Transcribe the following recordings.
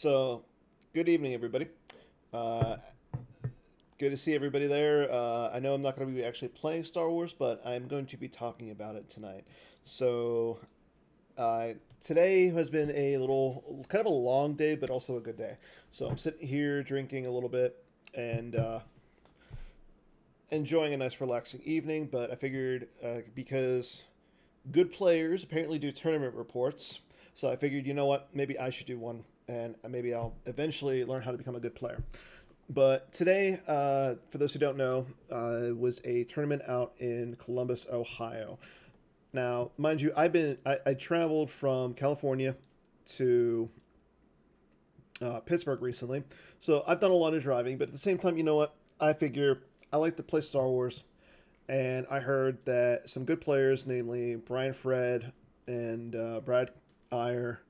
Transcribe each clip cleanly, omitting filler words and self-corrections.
So, good evening, everybody. Uh, Good to see everybody there. I know I'm not going to be actually playing Star Wars, but I'm going to be talking about it tonight. So, uh, Today has been a little, kind of a long day, but also a good day. So, I'm sitting here drinking a little bit and enjoying a nice, relaxing evening. But I figured because good players apparently do tournament reports, so I figured, you know what, maybe I should do one, and maybe I'll eventually learn how to become a good player. But today, for those who don't know, was a tournament out in Columbus, Ohio. Now, mind you, I traveled from California to Pittsburgh recently, so I've done a lot of driving. But at the same time, you know what? I figure I like to play Star Wars, and I heard that some good players, namely Brian Fred and Brad Iyer,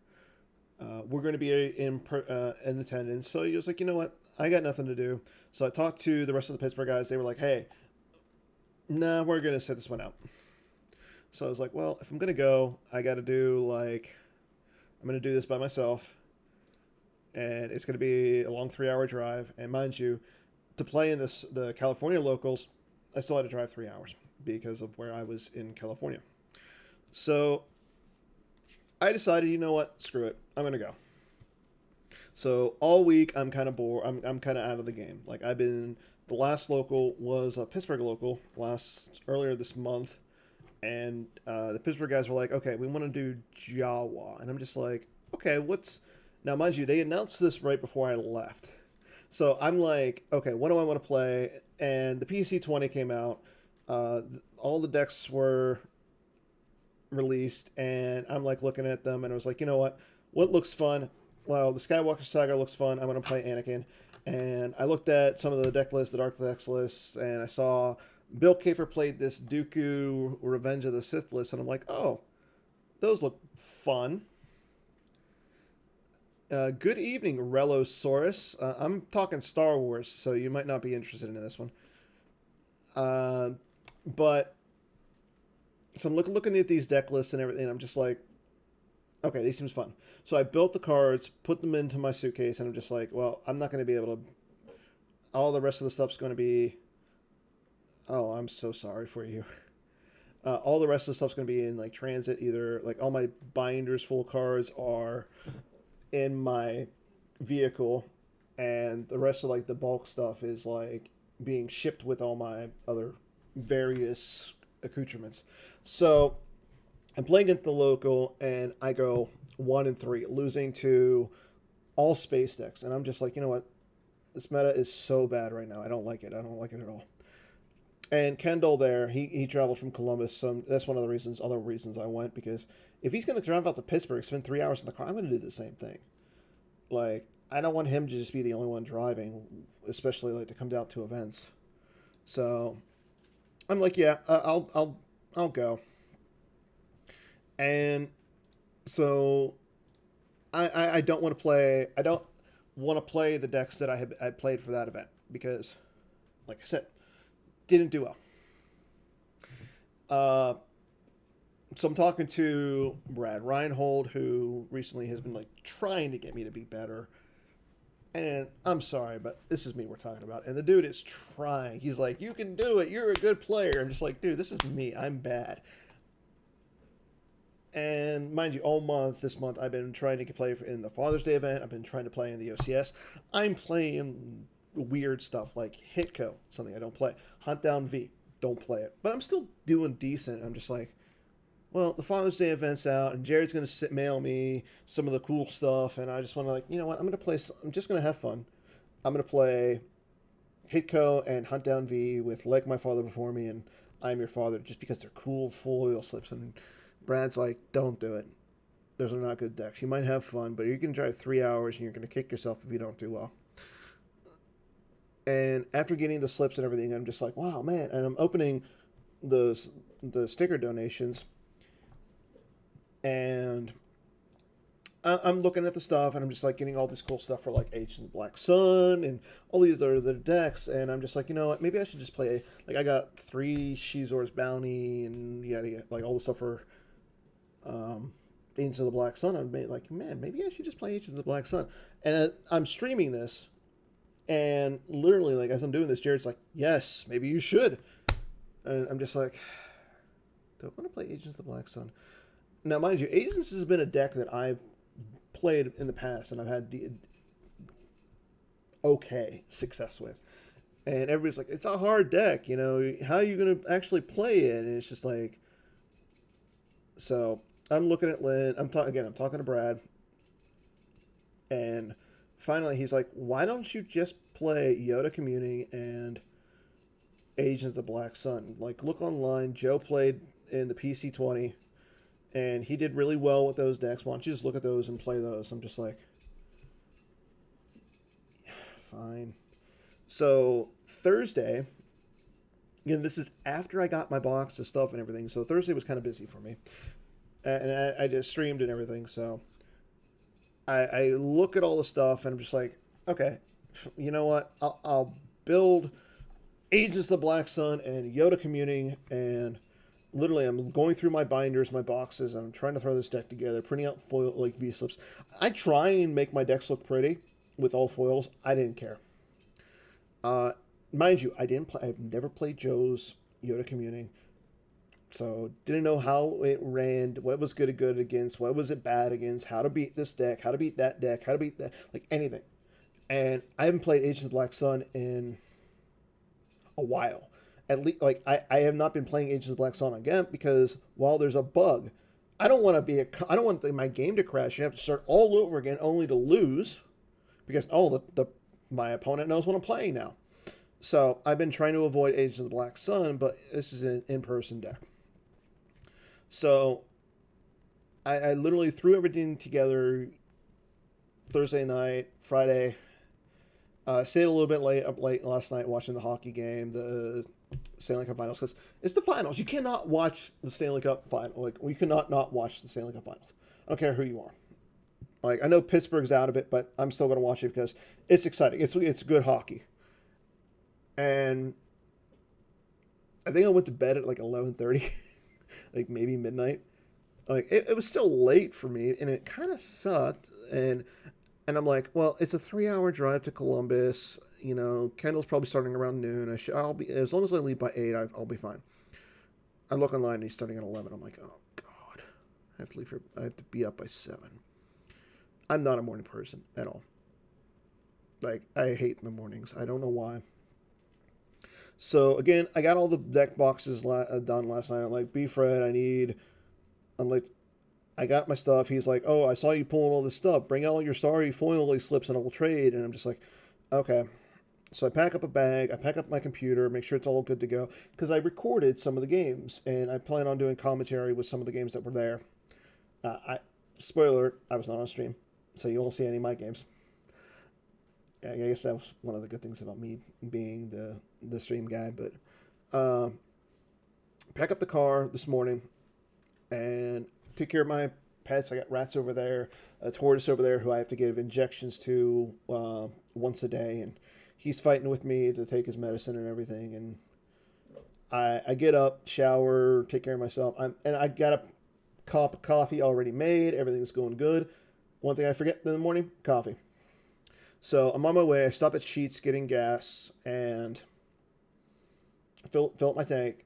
were going to be in attendance. So he was like, you know what? I got nothing to do. So I talked to the rest of the Pittsburgh guys. They were like, hey, nah, we're going to set this one out. So I was like, well, if I'm going to go, I got to do I'm going to do this by myself. And it's going to be a long 3 hour drive. And mind you, to play in the California locals, I still had to drive 3 hours because of where I was in California. So I decided, you know what? Screw it. I'm going to go. So all week I'm kind of bored. I'm kind of out of the game. Like the last local was a Pittsburgh local earlier this month, and the Pittsburgh guys were like, okay, we want to do Jawa, and I'm just like, okay, what's now? Mind you, they announced this right before I left, so I'm like, okay, what do I want to play? And the PC-20 came out. All the decks were released, and I'm like looking at them, and I was like, you know what looks fun? Well, the Skywalker Saga looks fun. I'm gonna play Anakin, and I looked at some of the deck lists, the Dark Decks lists, and I saw Bill Kafer played this Dooku Revenge of the Sith list, and I'm like, oh, those look fun. Good evening, Relosaurus. I'm talking Star Wars, so you might not be interested in this one. Uh, but so I'm looking at these deck lists and everything. And I'm just like, okay, these seems fun. So I built the cards, put them into my suitcase, and I'm just like, well, I'm not going to be able to. All the rest of the stuff's going to be. Oh, I'm so sorry for you. All the rest of the stuff's going to be in like transit. Either like all my binders full of cards are in my vehicle, and the rest of like the bulk stuff is like being shipped with all my other various accoutrements. So I'm playing at the local, and I go 1-3, losing to all space decks, and I'm just like, you know what? This meta is so bad right now. I don't like it. I don't like it at all. And Kendall there, he traveled from Columbus, so that's one of the other reasons I went, because if he's going to drive out to Pittsburgh, spend 3 hours in the car, I'm going to do the same thing. Like, I don't want him to just be the only one driving, especially like to come down to events. So I'm like, yeah, I'll go. And so I don't want to play. I don't want to play the decks that I played for that event because, like I said, didn't do well. Uh, so I'm talking to Brad Reinhold, who recently has been like trying to get me to be better. And I'm sorry, but this is me we're talking about. And the dude is trying. He's like, "You can do it. You're a good player." I'm just like, dude, this is me. I'm bad. And mind you, this month, I've been trying to play in the Father's Day event. I've been trying to play in the OCS. I'm playing weird stuff like Hitco, something I don't play. Hunt Down V, don't play it. But I'm still doing decent. I'm just like, well, the Father's Day event's out, and Jared's going to mail me some of the cool stuff. And I just want to, like, you know what? I'm just going to have fun. I'm going to play Hitco and Hunt Down V with Like My Father Before Me and I'm Your Father just because they're cool foil slips. And Brad's like, don't do it. Those are not good decks. You might have fun, but you can drive 3 hours and you're going to kick yourself if you don't do well. And after getting the slips and everything, I'm just like, wow, man. And I'm opening the sticker donations, and I'm looking at the stuff, and I'm just like getting all this cool stuff for like Ancient Black Sun and all these other decks, and I'm just like, you know what? Maybe I should just play. Like, I got 3 Shizor's Bounty and yada yada, like all the stuff for Agents of the Black Sun, I'd be like, man, maybe I should just play Agents of the Black Sun. And I'm streaming this, and literally, like, as I'm doing this, Jared's like, yes, maybe you should. And I'm just like, do I want to play Agents of the Black Sun? Now, mind you, Agents has been a deck that I've played in the past, and I've had okay success with. And everybody's like, it's a hard deck, you know, how are you going to actually play it? And it's just like, so I'm looking at Lynn. I'm talking to Brad, and finally he's like, "Why don't you just play Yoda Communing and Agents of Black Sun? Like, look online. Joe played in the PC 20, and he did really well with those decks. Why don't you just look at those and play those?" I'm just like, fine. So Thursday, again, this is after I got my box of stuff and everything. So Thursday was kind of busy for me, and I just streamed and everything. So I look at all the stuff and I'm just like, okay, you know what? I'll build Agents of the Black Sun and Yoda Communing, and literally I'm going through my binders, my boxes, and I'm trying to throw this deck together, printing out foil like V slips. I try and make my decks look pretty with all foils. I didn't care. Mind you, I've never played Joe's Yoda Communing. So didn't know how it ran, what was good against, what was it bad against, how to beat this deck, how to beat that deck, how to beat that, like anything. And I haven't played Agents of the Black Sun in a while. At least, like, I have not been playing Agents of the Black Sun again because while there's a bug, I don't want my game to crash and have to start all over again only to lose because my opponent knows what I'm playing now. So I've been trying to avoid Agents of the Black Sun, but this is an in-person deck. So I literally threw everything together Thursday night, Friday. Stayed a little bit up late last night watching the hockey game, the Stanley Cup Finals, because it's the finals. You cannot watch the Stanley Cup final. Like, you cannot not watch the Stanley Cup Finals. I don't care who you are. Like, I know Pittsburgh's out of it, but I'm still going to watch it because it's exciting. It's good hockey. And I think I went to bed at like 11:30. Like maybe midnight. Like it was still late for me, and it kind of sucked. And I'm like, well, it's a 3-hour drive to Columbus. You know, Kendall's probably starting around noon. I'll be, as long as I leave by 8, I'll be fine. I look online and he's starting at 11. I'm like, oh god, I have to be up by 7. I'm not a morning person at all. Like, I hate the mornings. I don't know why. So again, I got all the deck boxes done last night. I'm like, B-Fred, I'm like, I got my stuff. He's like, oh, I saw you pulling all this stuff. Bring out all your starry foil slips and I'll trade. And I'm just like, okay. So I pack up a bag. I pack up my computer, make sure it's all good to go. Because I recorded some of the games, and I plan on doing commentary with some of the games that were there. Spoiler, I was not on stream, so you won't see any of my games. I guess that was one of the good things about me being the stream guy. But pack up the car this morning and take care of my pets. I got rats over there, a tortoise over there who I have to give injections to once a day, and he's fighting with me to take his medicine and everything. And I get up, shower, take care of myself. I got a cup of coffee already made. Everything's going good. One thing I forget in the morning, coffee. So I'm on my way. I stop at Sheetz getting gas and fill up my tank.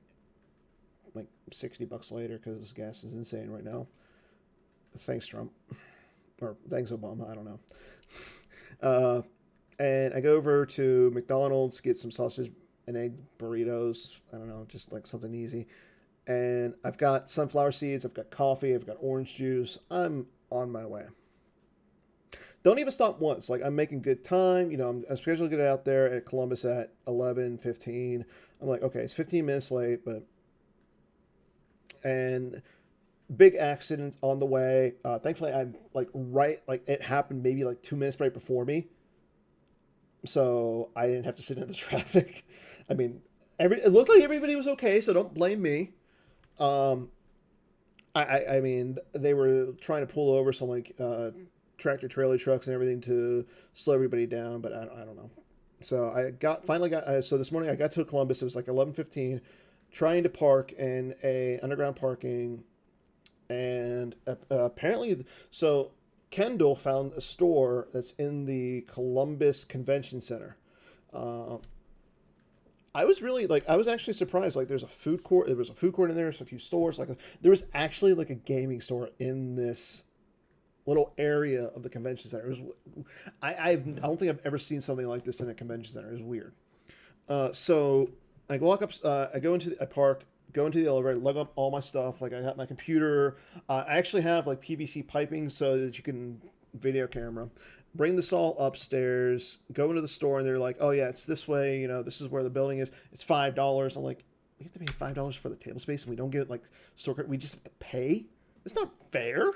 Like $60 later because gas is insane right now. Thanks, Trump. Or thanks, Obama. I don't know. And I go over to McDonald's, get some sausage and egg burritos. I don't know, just like something easy. And I've got sunflower seeds. I've got coffee. I've got orange juice. I'm on my way. Don't even stop once. Like, I'm making good time. You know, I'm scheduled to get out there at Columbus at 11:15. I'm like, okay, it's 15 minutes late, but... And big accident on the way. Thankfully, I'm, like, it happened maybe, like, 2 minutes right before me. So I didn't have to sit in the traffic. I mean, it looked like everybody was okay, so don't blame me. I mean, they were trying to pull over some, like... tractor trailer trucks and everything to slow everybody down, but I don't know. So so this morning I got to Columbus. It was like 11:15, trying to park in a underground parking and apparently, so Kendall found a store that's in the Columbus Convention Center. Uh, I was really like, I was actually surprised. Like, there's a food court. There was a food court in there. There's a few stores. Like, there was actually like a gaming store in this little area of the convention center. It was, I don't think I've ever seen something like this in a convention center. It was weird. So I walk up. I go into the, I park. Go into the elevator. Lug up all my stuff. Like I got my computer. I actually have like PVC piping so that you can video camera. Bring this all upstairs. Go into the store and they're like, "Oh yeah, it's this way. You know, this is where the building is. It's $5." I'm like, "We have to pay $5 for the table space, and we don't get like store credit. We just have to pay. It's not fair.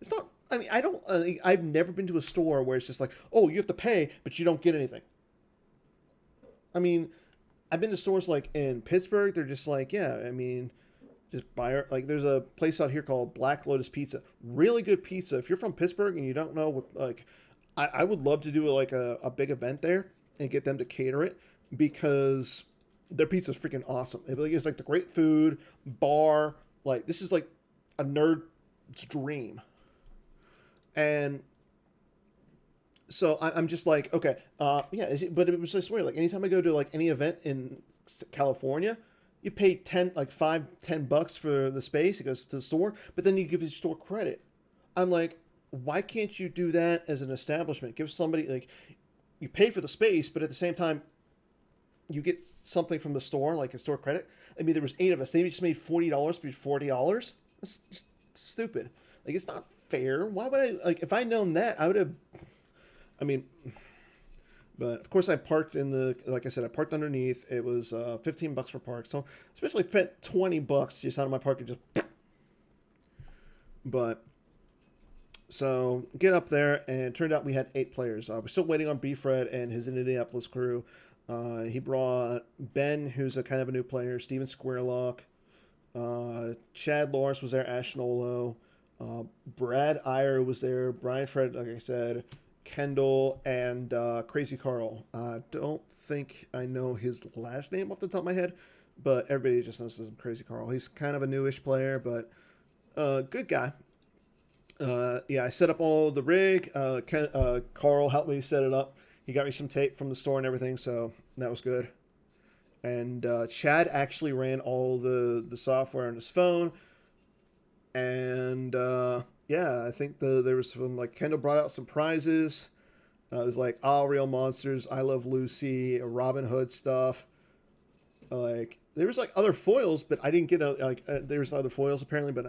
It's not. I mean, I don't. I've never been to a store where it's just like, oh, you have to pay, but you don't get anything. I mean, I've been to stores like in Pittsburgh. They're just like, yeah. I mean, just buy our, like. There's a place out here called Black Lotus Pizza. Really good pizza. If you're from Pittsburgh and you don't know what, like, I would love to do like a big event there and get them to cater it because their pizza is freaking awesome. It's like the great food bar. Like this is like a nerd's dream. And so I'm just like, okay, yeah, but it was just weird. Like anytime I go to like any event in California, you pay 10, like $5, $10 for the space. It goes to the store, but then you give the store credit. I'm like, why can't you do that as an establishment? Give somebody like, you pay for the space, but at the same time, you get something from the store, like a store credit. I mean, there was 8 of us. They just made $40, but $40. That's just stupid. Like it's not fair. Why would I like if I'd known that I would have I mean but of course I parked in the like I said, I parked underneath. It was $15 for park. So especially spent $20 just out of my parking just but so get up there and it turned out we had 8 players. We're still waiting on B Fred and his Indianapolis crew. He brought Ben, who's a kind of a new player, Steven Squarelock, Chad Lawrence was there, Ash Nolo, Brad Iyer was there, Brian Fred, like I said, Kendall, and Crazy Carl. I don't think I know his last name off the top of my head, but everybody just knows him Crazy Carl. He's kind of a newish player, but good guy. Yeah, I set up all the rig. Carl helped me set it up. He got me some tape from the store and everything, so that was good. And Chad actually ran all the software on his phone. And yeah, I think there was some like Kendall brought out some prizes. It was like All Real Monsters, I Love Lucy, Robin Hood stuff. Like there was like other foils, but I didn't get there was other foils apparently, but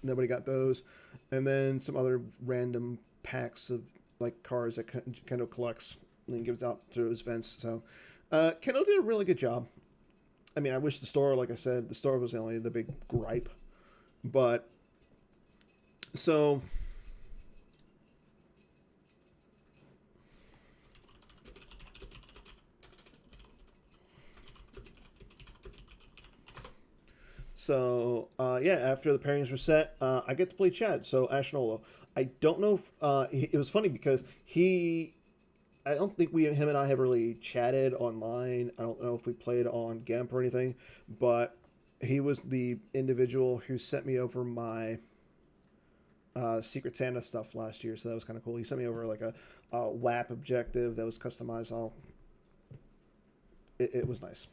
nobody got those. And then some other random packs of like cards that Kendall collects and gives out to his events. So Kendall did a really good job. I mean, I wish the store, like I said, the store was only the big gripe. But so yeah, after the pairings were set, I get to play Chad. So Ashnolo. I don't know if it was funny because I don't think him and I have really chatted online. I don't know if we played on GEMP or anything, but he was the individual who sent me over my Secret Santa stuff last year, so that was kind of cool. He sent me over like a WAP objective that was customized. It was nice.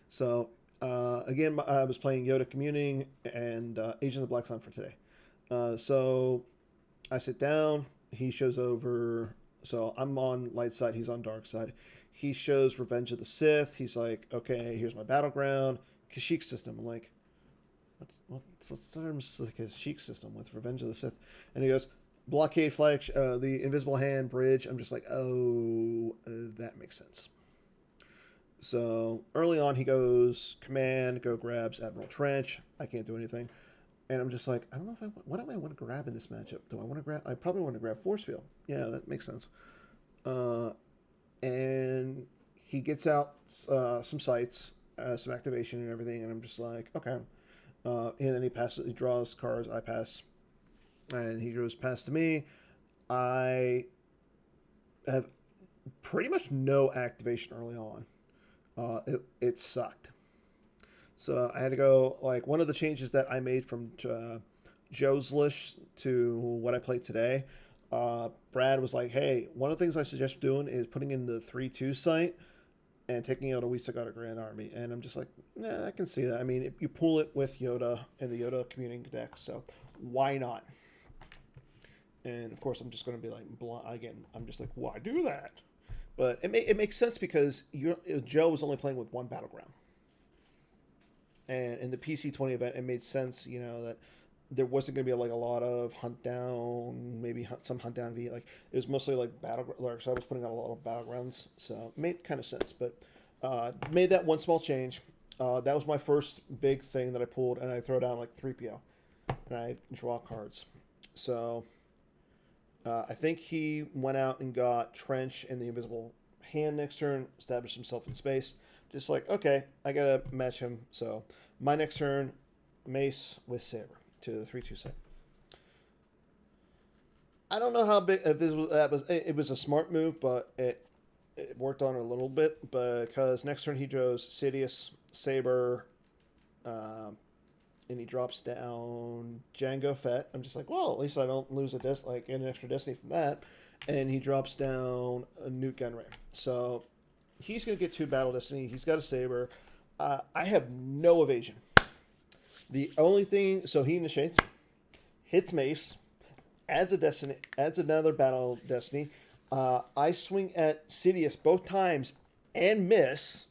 So again, I was playing Yoda Communing and Agents of the Black Sun for today. So I sit down. He shows over. So I'm on light side. He's on dark side. He shows Revenge of the Sith. He's like, okay, here's my battleground. Kashyyyk system. I'm like, what's terms like a Kashyyyk system with Revenge of the Sith? And he goes, blockade flag, the invisible hand bridge. I'm just like, oh, that makes sense. So early on, he goes command, go grabs Admiral Trench. I can't do anything, and I'm just like, I don't know if what do I want to grab in this matchup? Do I want to grab? I probably want to grab Force Field. Yeah, that makes sense. And he gets out some sights, some activation and everything, and I'm just like, okay. And then he draws cards. I pass, and he goes past to me. I have pretty much no activation early on. It sucked. So I had to go, like, one of the changes that I made from Joe's list to what I played today. Brad was like, "Hey, one of the things I suggest doing is putting in the 3-2 site and taking out a We Still Got a Grand Army." And I'm just like, "Nah, I can see that. I mean, if you pull it with Yoda and the Yoda communing deck, so why not?" And of course, I'm just going to be like, again, I'm just like, "Why do that?" But it makes sense because Joe was only playing with one battleground, and in the PC 20 event, it made sense, that there wasn't going to be like a lot of hunt down, maybe some hunt down V. Like it was mostly like battle. Like, so I was putting out a lot of battlegrounds, so it made kind of sense. But made that one small change. That was my first big thing that I pulled, and I throw down like 3PO, and I draw cards. So I think he went out and got Trench and the Invisible Hand next turn, established himself in space. Just like, okay, I gotta match him. So my next turn, Mace with Saber to the 3-2 set. I don't know how big if this was that was it was a smart move, but it worked on it a little bit because next turn he draws Sidious, Saber, um, and he drops down Jango Fett. I'm just like, well, at least I don't lose like an extra Destiny from that. And he drops down a Newt Gunray. So he's gonna get 2 Battle Destiny. He's got a Saber. I have no evasion. The only thing, so he initiates, hits Mace, adds a Destiny, adds another Battle Destiny. I swing at Sidious both times and miss.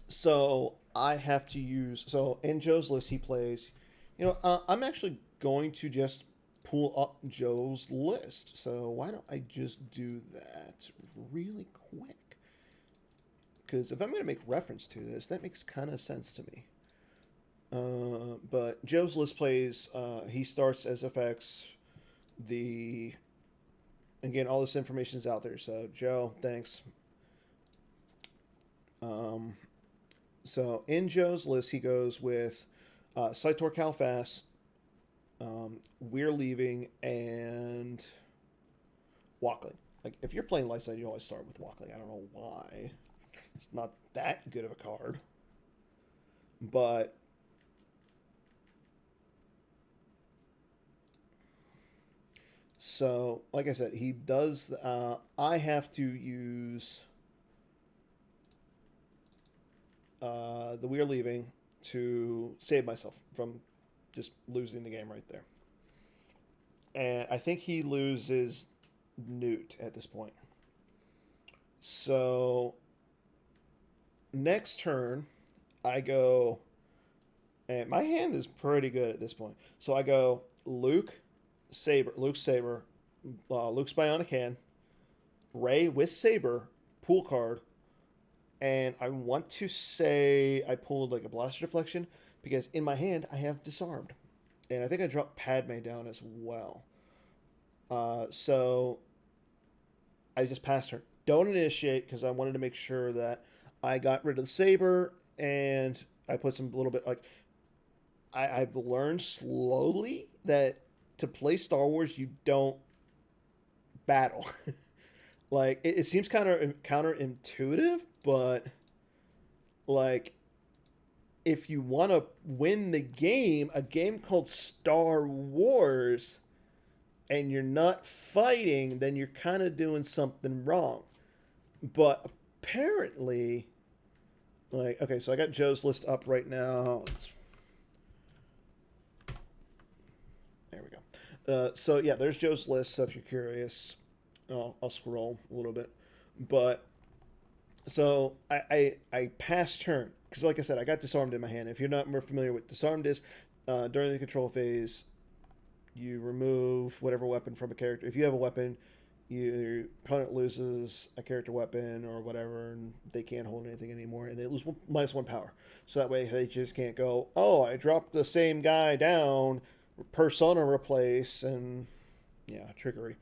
So I have to use. So in Joe's list, he plays. I'm actually going to just pull up Joe's list. So why don't I just do that really quick? Because if I'm going to make reference to this, that makes kind of sense to me. But Joe's list plays. He starts as FX. Again, all this information is out there. So Joe, thanks. So in Joe's list, he goes with Saitor Calfas, We're Leaving, and Walkling. Like, if you're playing Lightside, you always start with Walkling. I don't know why. It's not that good of a card. But so, like I said, he does. I have to use the We're Leaving to save myself from just losing the game right there. And I think he loses Newt at this point. So next turn, I go, and my hand is pretty good at this point. So I go Luke Saber, Luke's Bionic Hand, Ray with Saber, pool card, and I want to say I pulled like a Blaster Deflection because in my hand I have Disarmed. And I think I dropped Padme down as well. So I just passed her. Don't initiate because I wanted to make sure that I got rid of the Saber and I put some little bit like I've learned slowly that to play Star Wars you don't battle. Like it seems kind of counterintuitive, but like if you want to win the game, a game called Star Wars, and you're not fighting, then you're kind of doing something wrong. But apparently, like, okay, so I got Joe's list up right now. There we go. So yeah, there's Joe's list. So if you're curious, I'll scroll a little bit. But so I passed turn because, like I said, I got Disarmed in my hand. If you're not more familiar with Disarmed is, during the control phase, you remove whatever weapon from a character. If you have a weapon, your opponent loses a character weapon or whatever, and they can't hold anything anymore, and they lose -1 power. So that way they just can't go, oh, I dropped the same guy down, persona replace, and yeah, trickery.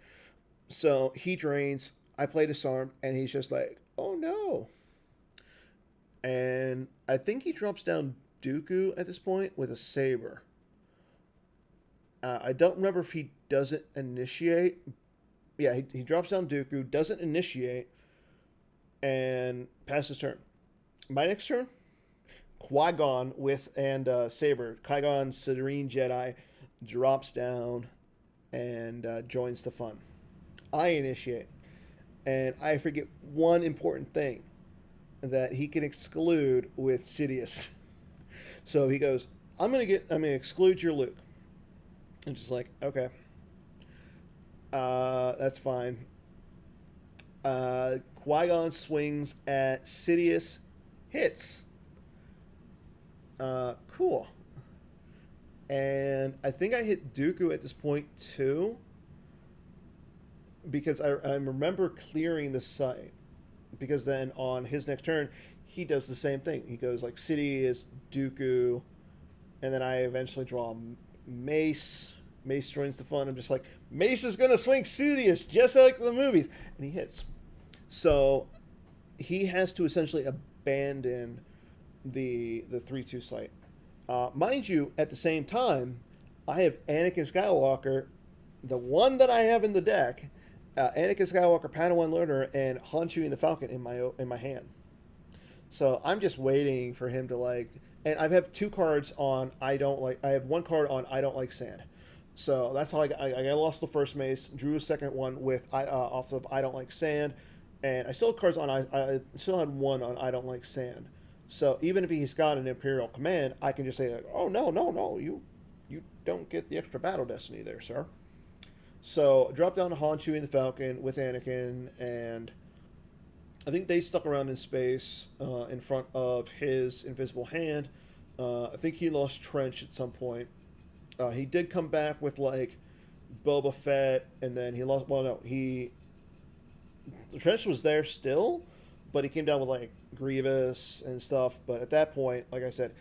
So he drains. I play Disarmed, and he's just like, oh no. And I think he drops down Dooku at this point with a Saber. I don't remember if he doesn't initiate. Yeah, he drops down Dooku, doesn't initiate, and passes turn. My next turn, Qui-Gon with and Saber. Qui-Gon, Serene Jedi, drops down and joins the fun. I initiate, and I forget one important thing that he can exclude with Sidious. So he goes, I'm gonna exclude your Luke." I'm just like, okay, that's fine. Qui-Gon swings at Sidious, hits. Cool. And I think I hit Dooku at this point too, because I remember clearing the site. Because then on his next turn, he does the same thing. He goes like Sidious, Dooku, and then I eventually draw Mace. Mace joins the fun. I'm just like, Mace is gonna swing Sidious just like the movies, and he hits. So he has to essentially abandon the 3-2 site. Mind you, at the same time, I have Anakin Skywalker, the one that I have in the deck, Anakin Skywalker, Padawan Learner, and Han Chewie and the Falcon in my hand. So I'm just waiting for him to like. And I have 2 cards on I don't like. I have 1 card on I don't like sand. So that's how I lost the first Mace, drew a second one with off of I don't like sand, and I still had cards on I still had 1 on I don't like sand. So even if he's got an Imperial command, I can just say like, oh no, you don't get the extra battle destiny there, sir. So drop down to Han Chewie and the Falcon with Anakin, and I think they stuck around in space in front of his invisible hand. I think he lost Trench at some point. He did come back with like Boba Fett, and then he lost. Well, no, the Trench was there still, but he came down with like Grievous and stuff. But at that point, like I said,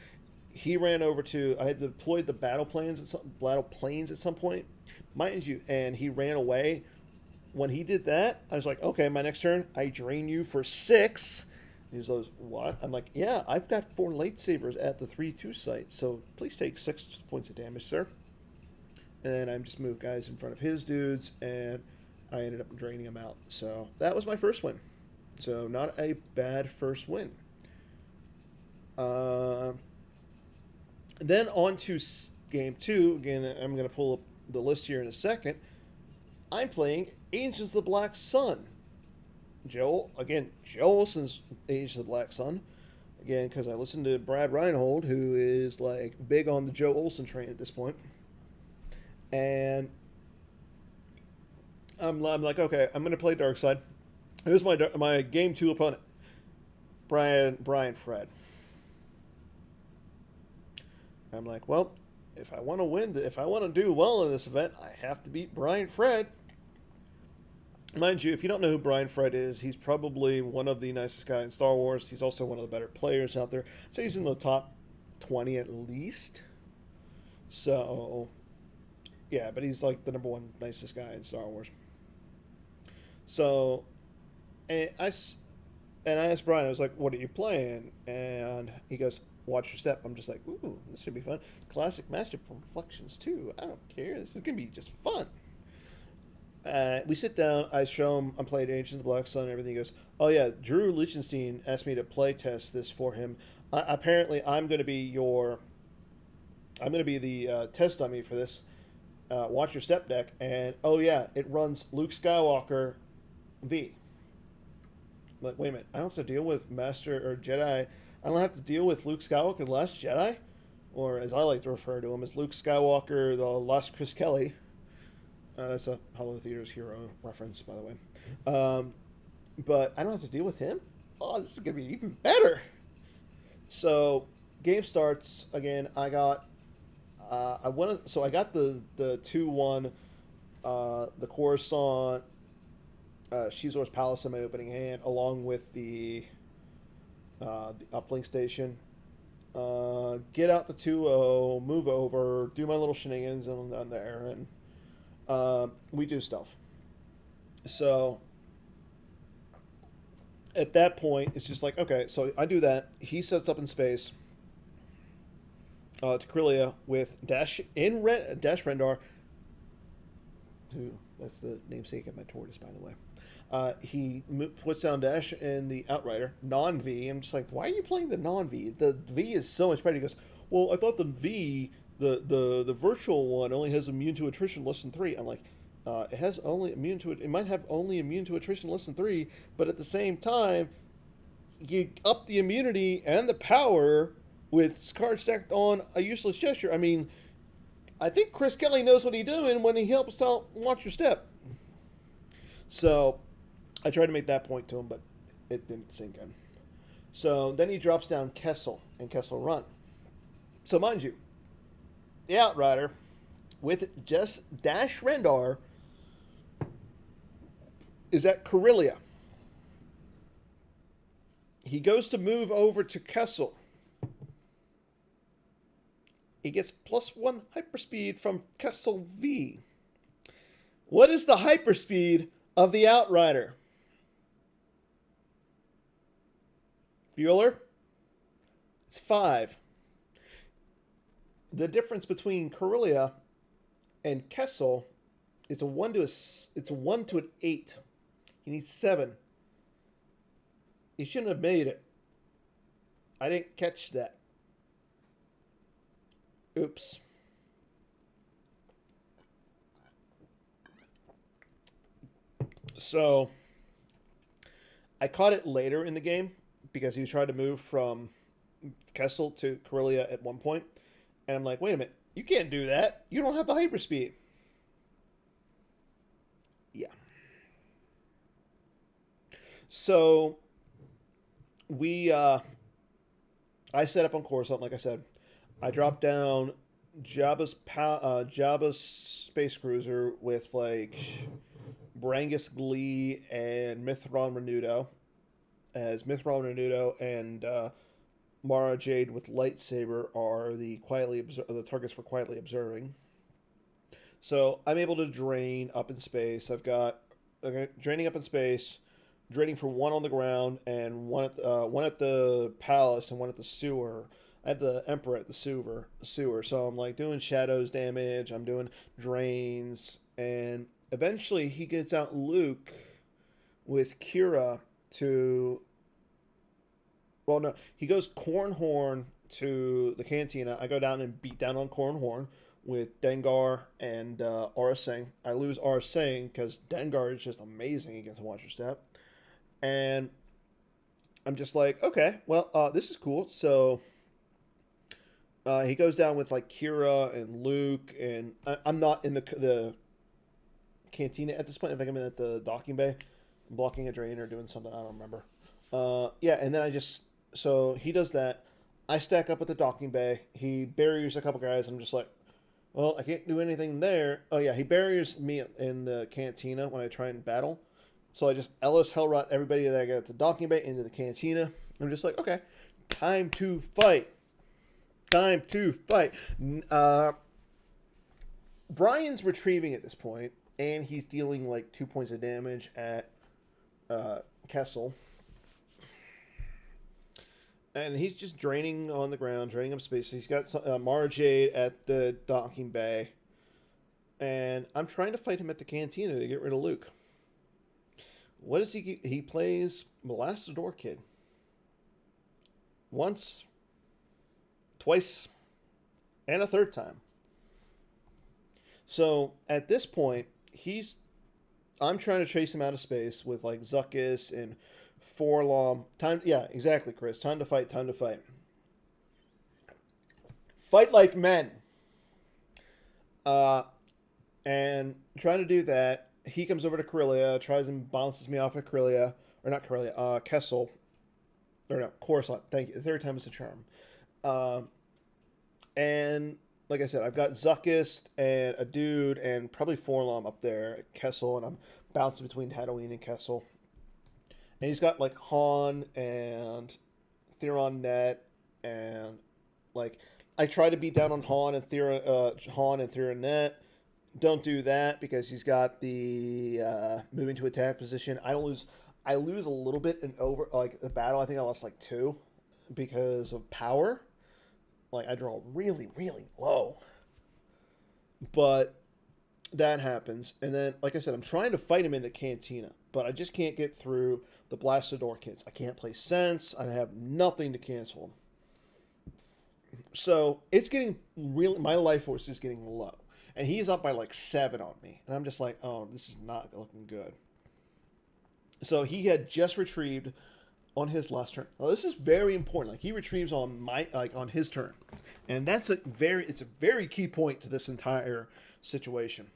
he ran over to. I had deployed the battle planes at some point, mind you, and he ran away. When he did that, I was like, okay, my next turn, I drain you for 6. He goes, what? I'm like, yeah, I've got 4 lightsabers at the 3-2 site, so please take 6 points of damage, sir. And then I just moved guys in front of his dudes, and I ended up draining them out. So that was my first win. So not a bad first win. Then on to game 2. Again, I'm going to pull up the list here in a second. I'm playing Agents of the Black Sun. Joe Olsen's Agents of the Black Sun. Again, because I listened to Brad Reinhold, who is like big on the Joe Olsen train at this point. And I'm like, okay, I'm going to play Darkside. Here's my game 2 opponent, Brian Fred. I'm like, well, if I want to win, if I want to do well in this event, I have to beat Brian Fred. Mind you, if you don't know who Brian Fred is, he's probably one of the nicest guys in Star Wars. He's also one of the better players out there. I'd say he's in the top 20 at least. So, yeah, but he's like the number 1 nicest guy in Star Wars. So, and I asked Brian, I was like, what are you playing? And he goes, watch your step. I'm just like, ooh, this should be fun. Classic matchup from Reflections 2. I don't care. This is going to be just fun. We sit down. I show him I'm playing Agents of the Black Sun and everything. He goes, oh, yeah, Drew Lichtenstein asked me to play test this for him. Apparently, I'm going to be the test dummy for this. Watch your step deck. And, oh, yeah, it runs Luke Skywalker V. Like, wait a minute. I don't have to deal with Master or Jedi. I don't have to deal with Luke Skywalker, the Last Jedi. Or, as I like to refer to him, as Luke Skywalker, the Last Chris Kelly. That's a Hollow Theater's Hero reference, by the way. But I don't have to deal with him? Oh, this is going to be even better. So, game starts. Again, I got the 2-1, the Coruscant, Shizor's Palace in my opening hand, along with the uplink station. Get out the 2-0, move over, do my little shenanigans on there, and we do stuff. So at that point, it's just like, okay, so I do that. He sets up in space to Corellia with Dash Rendar, who, that's the namesake of my tortoise, by the way. Puts down dash in the Outrider, non V. I'm just like, why are you playing the non V? The V is so much better. He goes, well, I thought the V, the virtual one, only has immune to attrition less than 3. I'm like, it has only immune to it. It might have only immune to attrition less than 3, but at the same time, you up the immunity and the power with cards stacked on a useless gesture. I mean, I think Chris Kelly knows what he's doing when he helps out Watch Your Step. So I tried to make that point to him, but it didn't sink in. So then he drops down Kessel and Kessel Run. So mind you, the Outrider with just Dash Rendar is at Corellia. He goes to move over to Kessel. He gets +1 hyperspeed from Kessel V. What is the hyperspeed of the Outrider? Bueller? It's 5. The difference between Corellia and Kessel is a 1 to an 8. He needs 7. He shouldn't have made it. I didn't catch that. Oops. So I caught it later in the game because he was trying to move from Kessel to Corellia at one point. And I'm like, wait a minute. You can't do that. You don't have the hyperspeed. Yeah. So I set up on Coruscant, like I said. I dropped down Jabba's space cruiser with like Brangus Glee and Mithron Renudo, as Mithron Renudo and Mara Jade with lightsaber are the targets for quietly observing. So I'm able to drain up in space. I've got draining up in space, draining for 1 on the ground and one at the palace and 1 at the sewer. I have the Emperor at the sewer, so I'm like doing shadows damage. I'm doing drains, and eventually he gets out Luke with Kira to. Well, no, he goes Cornhorn to the Cantina. I go down and beat down on Cornhorn with Dengar and Aura Singh. I lose Aura Singh because Dengar is just amazing against Watch Your Step, and I'm just like, okay, well, this is cool. So. He goes down with like Kira and Luke, and I'm not in the cantina at this point. I think I'm in at the docking bay, blocking a drain or doing something. I don't remember. Yeah, and then so he does that. I stack up at the docking bay. He barriers a couple guys. I'm just like, well, I can't do anything there. Oh yeah, he barriers me in the cantina when I try and battle. So I just Ellis Hellrot everybody that I got at the docking bay into the cantina. I'm just like, okay, time to fight. Time to fight. Brian's retrieving at this point, and he's dealing like 2 points of damage at Kessel. And he's just draining on the ground, draining up space. He's got Mara Jade at the docking bay. And I'm trying to fight him at the cantina to get rid of Luke. What does he plays Molastador Kid. Once, twice, and a third time. So at this point, I'm trying to chase him out of space with like Zuckus and Forlom. Yeah, exactly, Chris. Time to fight. Time to fight. Fight like men. And trying to do that, he comes over to Corellia, tries and bounces me off of Corellia, or not Corellia, Kessel, or no, Coruscant. Thank you. The third time is a charm. And like I said, I've got Zuckus and a dude and probably Forlom up there at Kessel, and I'm bouncing between Tatooine and Kessel. And he's got like Han and Theron Net, and like I try to beat down on Han and Theron Net. Don't do that because he's got the moving to attack position. I lose a little bit in over like the battle. I think I lost like 2 because of power. Like I draw really, really low. But that happens. And then, like I said, I'm trying to fight him in the cantina. but I just can't get through the blasted door kits. I can't play Sense. I have nothing to cancel them. So it's getting really, my life force is getting low. And he's up by like 7 on me. And I'm just like, oh, this is not looking good. So he had just retrieved on his last turn. Now, this is very important. Like he retrieves on on his turn. And it's a very key point to this entire situation.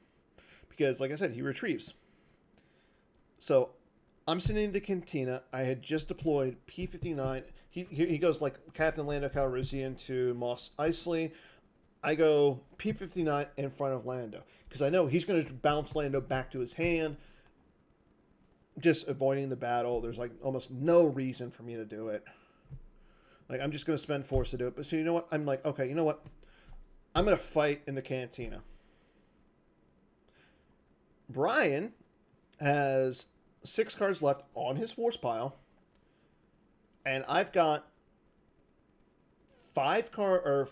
Because like I said, he retrieves. So I'm sitting in the cantina. I had just deployed P-59. He goes like Captain Lando Calrissian to Mos Eisley. I go P-59 in front of Lando. Because I know he's going to bounce Lando back to his hand. Just avoiding the battle. There's like almost no reason for me to do it. Like I'm just going to spend force to do it. But so you know what? I'm like, okay, you know what? I'm going to fight in the cantina. Brian has 6 cards left on his force pile. And I've got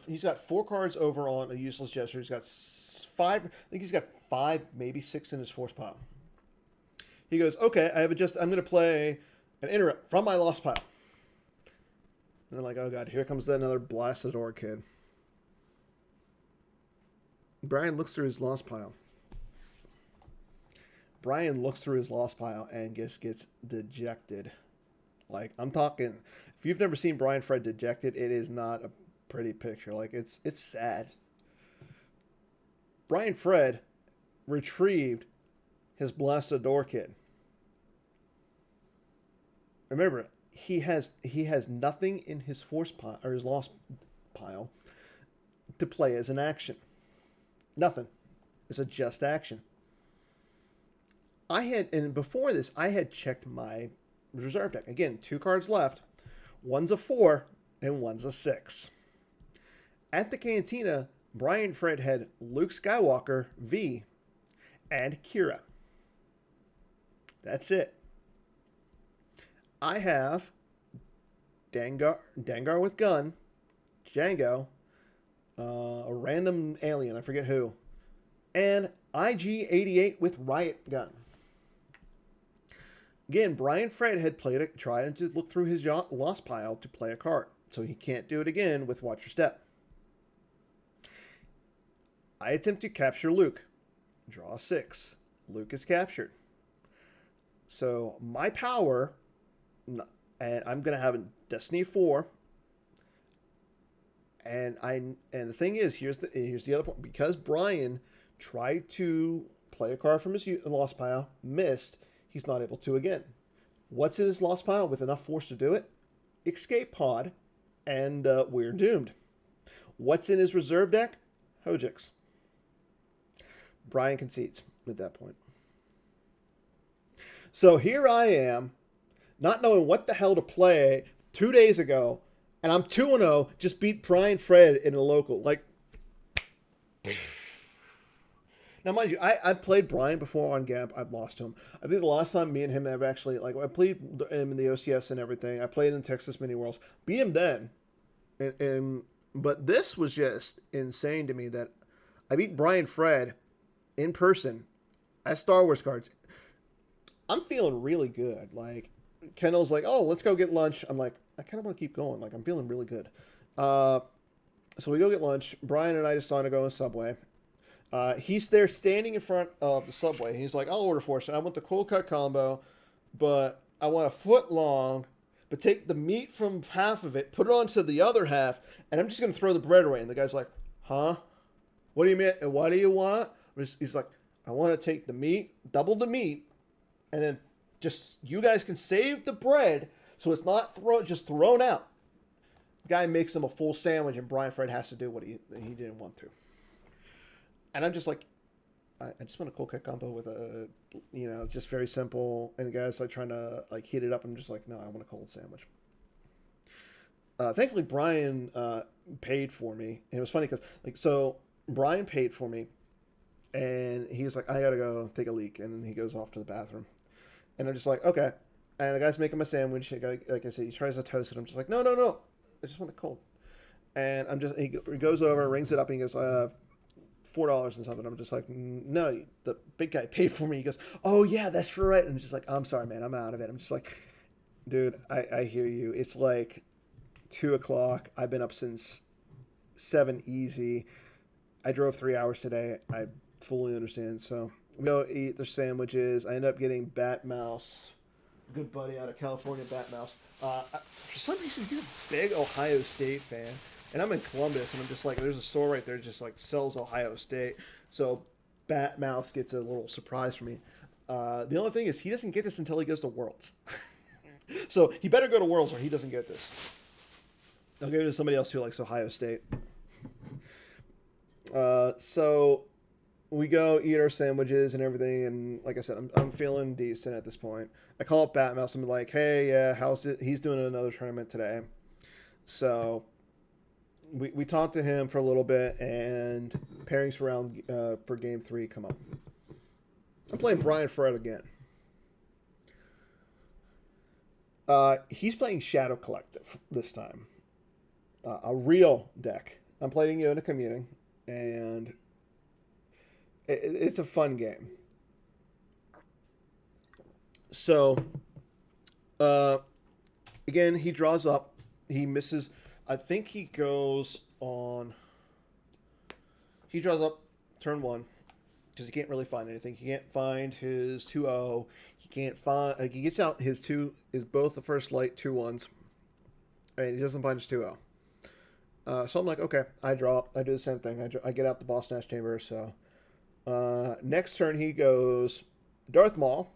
he's got 4 cards over on a useless gesture. He's got 5, I think he's got 5, maybe 6 in his force pile. He goes, okay, I'm going to play an interrupt from my lost pile. And I'm like, oh god, here comes another blasted door kid. Brian looks through his lost pile. And just gets dejected. Like, I'm talking, if you've never seen Brian Fred dejected, it is not a pretty picture. Like, it's sad. Brian Fred retrieved his blasted door kid. Remember, he has nothing in his force pile or his lost pile to play as an action. Nothing. It's a just action. Before this, I had checked my reserve deck. Again, 2 cards left. One's a 4 and one's a 6. At the cantina, Brian Fred had Luke Skywalker, V, and Kira. That's it. I have Dengar with gun, Django, a random alien, I forget who, and IG-88 with riot gun. Again, Brian Fred had tried to look through his lost pile to play a card, so he can't do it again with Watch Your Step. I attempt to capture Luke. Draw 6. Luke is captured. So my power, and I'm going to have a Destiny 4. And the thing is, here's the other point. Because Brian tried to play a card from his lost pile, missed, he's not able to again. What's in his lost pile with enough force to do it? Escape pod, and we're doomed. What's in his reserve deck? Hojix. Brian concedes at that point. So here I am, not knowing what the hell to play 2 days ago, and I'm 2-0, just beat Brian Fred in a local. Like, now, mind you, I played Brian before on Gab. I've lost to him. I think the last time me and him have actually, like, I played him in the OCS and everything. I played in Texas Mini Worlds. Beat him then. But this was just insane to me that I beat Brian Fred in person as Star Wars cards. I'm feeling really good. Like, Kendall's like, oh, let's go get lunch. I'm like, I kind of want to keep going. Like, I'm feeling really good. So we go get lunch. Brian and I decide to go to Subway. He's there standing in front of the Subway. He's like, I'll order 4. So I want the cold cut combo, but I want a foot long, but take the meat from half of it, put it onto the other half, and I'm just going to throw the bread away. And the guy's like, huh? What do you mean? And what do you want? He's like, I want to take the meat, double the meat, and then just, you guys can save the bread so it's not just thrown out. The guy makes him a full sandwich, and Brian Fred has to do what he didn't want to. And I'm just like, I just want a cold cut combo with a, just very simple. And the guy's like trying to like heat it up. I'm just like, no, I want a cold sandwich. Thankfully, Brian paid for me. And it was funny because, so Brian paid for me. And he was like, I got to go take a leak. And he goes off to the bathroom. And I'm just like, okay. And the guy's making my sandwich. Like I said, he tries to toast it. I'm just like, no. I just want it cold. And he goes over, rings it up, and he goes, $4 and something. I'm just like, no, the big guy paid for me. He goes, oh yeah, that's right. And I'm just like, I'm sorry, man, I'm out of it. I'm just like, dude, I hear you. It's like 2 o'clock. I've been up since 7 easy. I drove 3 hours today. I fully understand. So we go eat their sandwiches. I end up getting Bat Mouse, a good buddy out of California, Bat Mouse. For some reason, he's a big Ohio State fan, and I'm in Columbus, and I'm just like, there's a store right there that just like sells Ohio State. So Bat Mouse gets a little surprise for me. The only thing is, he doesn't get this until he goes to Worlds. So he better go to Worlds or he doesn't get this. I'll give it to somebody else who likes Ohio State. So we go eat our sandwiches and everything, and like I said, I'm feeling decent at this point. I call up Bat Mouse and I'm like, hey, yeah, how's it? He's doing another tournament today. So we talked to him for a little bit, and pairings for game 3 come up. I'm playing Brian Fred again. He's playing Shadow Collective this time. A real deck. I'm playing you in a commuting, and it's a fun game. So, again, he draws up. He misses. I think he goes on. He draws up turn 1 because he can't really find anything. He can't find his 2-0. He can't find. Like, he gets out his 2 is both the first light 2-1s, and he doesn't find his 2-0. So I'm like, okay, I draw. I do the same thing. I get out the Boss Nash Chamber. So next turn he goes Darth Maul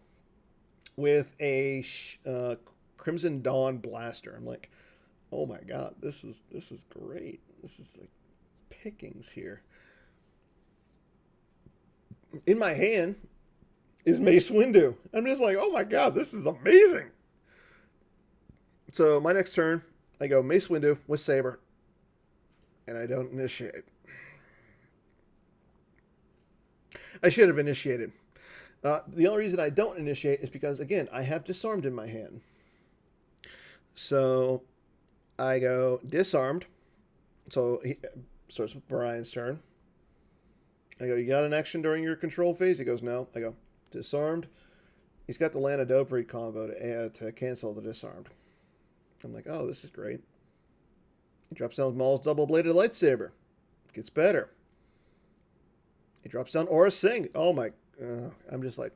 with a Crimson Dawn Blaster. I'm like, oh my god, this is great. This is like pickings here. In my hand is Mace Windu. I'm just like, oh my god, this is amazing. So my next turn, I go Mace Windu with Saber. And I don't initiate. I should have initiated. The only reason I don't initiate is because, again, I have Disarmed in my hand. So I go Disarmed. So it's Brian's turn. I go, you got an action during your control phase? He goes, no. I go, Disarmed. He's got the Lana Dobry combo to cancel the Disarmed. I'm like, oh, this is great. He drops down Maul's double-bladed lightsaber. Gets better. He drops down Aura Singh. Oh my! I'm just like,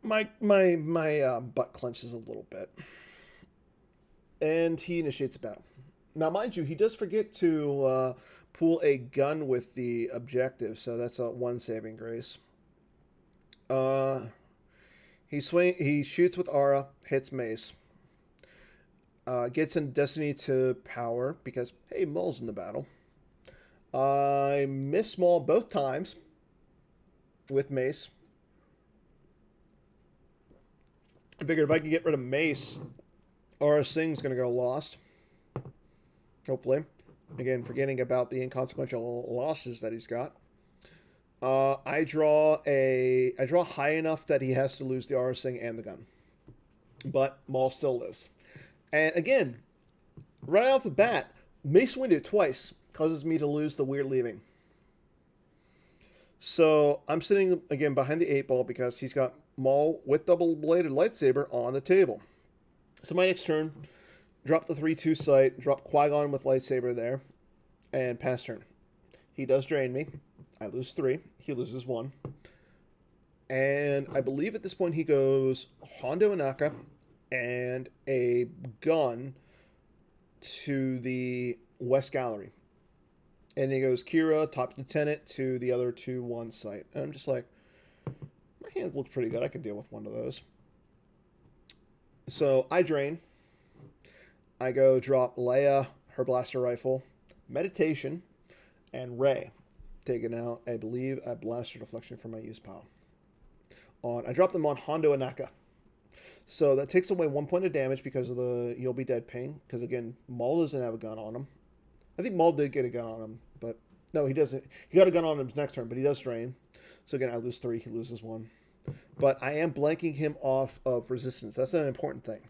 my butt clenches a little bit, and he initiates a battle. Now, mind you, he does forget to pull a gun with the objective, so that's a 1 saving grace. He shoots with Aura, hits Mace. Gets in Destiny to power because, hey, Maul's in the battle. I miss Maul both times with Mace. I figured if I can get rid of Mace, Aura Singh's going to go lost. Hopefully. Again, forgetting about the inconsequential losses that he's got. I draw high enough that he has to lose the Aura Singh and the gun. But Maul still lives. And again, right off the bat, Mace Windu twice causes me to lose the Weird Leaving. So I'm sitting again behind the 8 ball because he's got Maul with double-bladed lightsaber on the table. So my next turn, drop the 3-2 sight, drop Qui-Gon with lightsaber there, and pass turn. He does drain me. I lose 3. He loses 1. And I believe at this point he goes Hondo Inaka and a gun to the West Gallery. And he goes Kira, top lieutenant, to the other 2-1 site. And I'm just like, my hands look pretty good. I can deal with one of those. So I drain. I go drop Leia, her blaster rifle, Meditation, and Rey. Taking out, I believe, a blaster deflection from my use pile. I drop them on Hondo Inaka. So that takes away 1 point of damage because of the You'll Be Dead ping. Because again, Maul doesn't have a gun on him. I think Maul did get a gun on him, but no, he doesn't. He got a gun on him next turn, but he does drain. So again, I lose 3, he loses 1. But I am blanking him off of resistance. That's an important thing.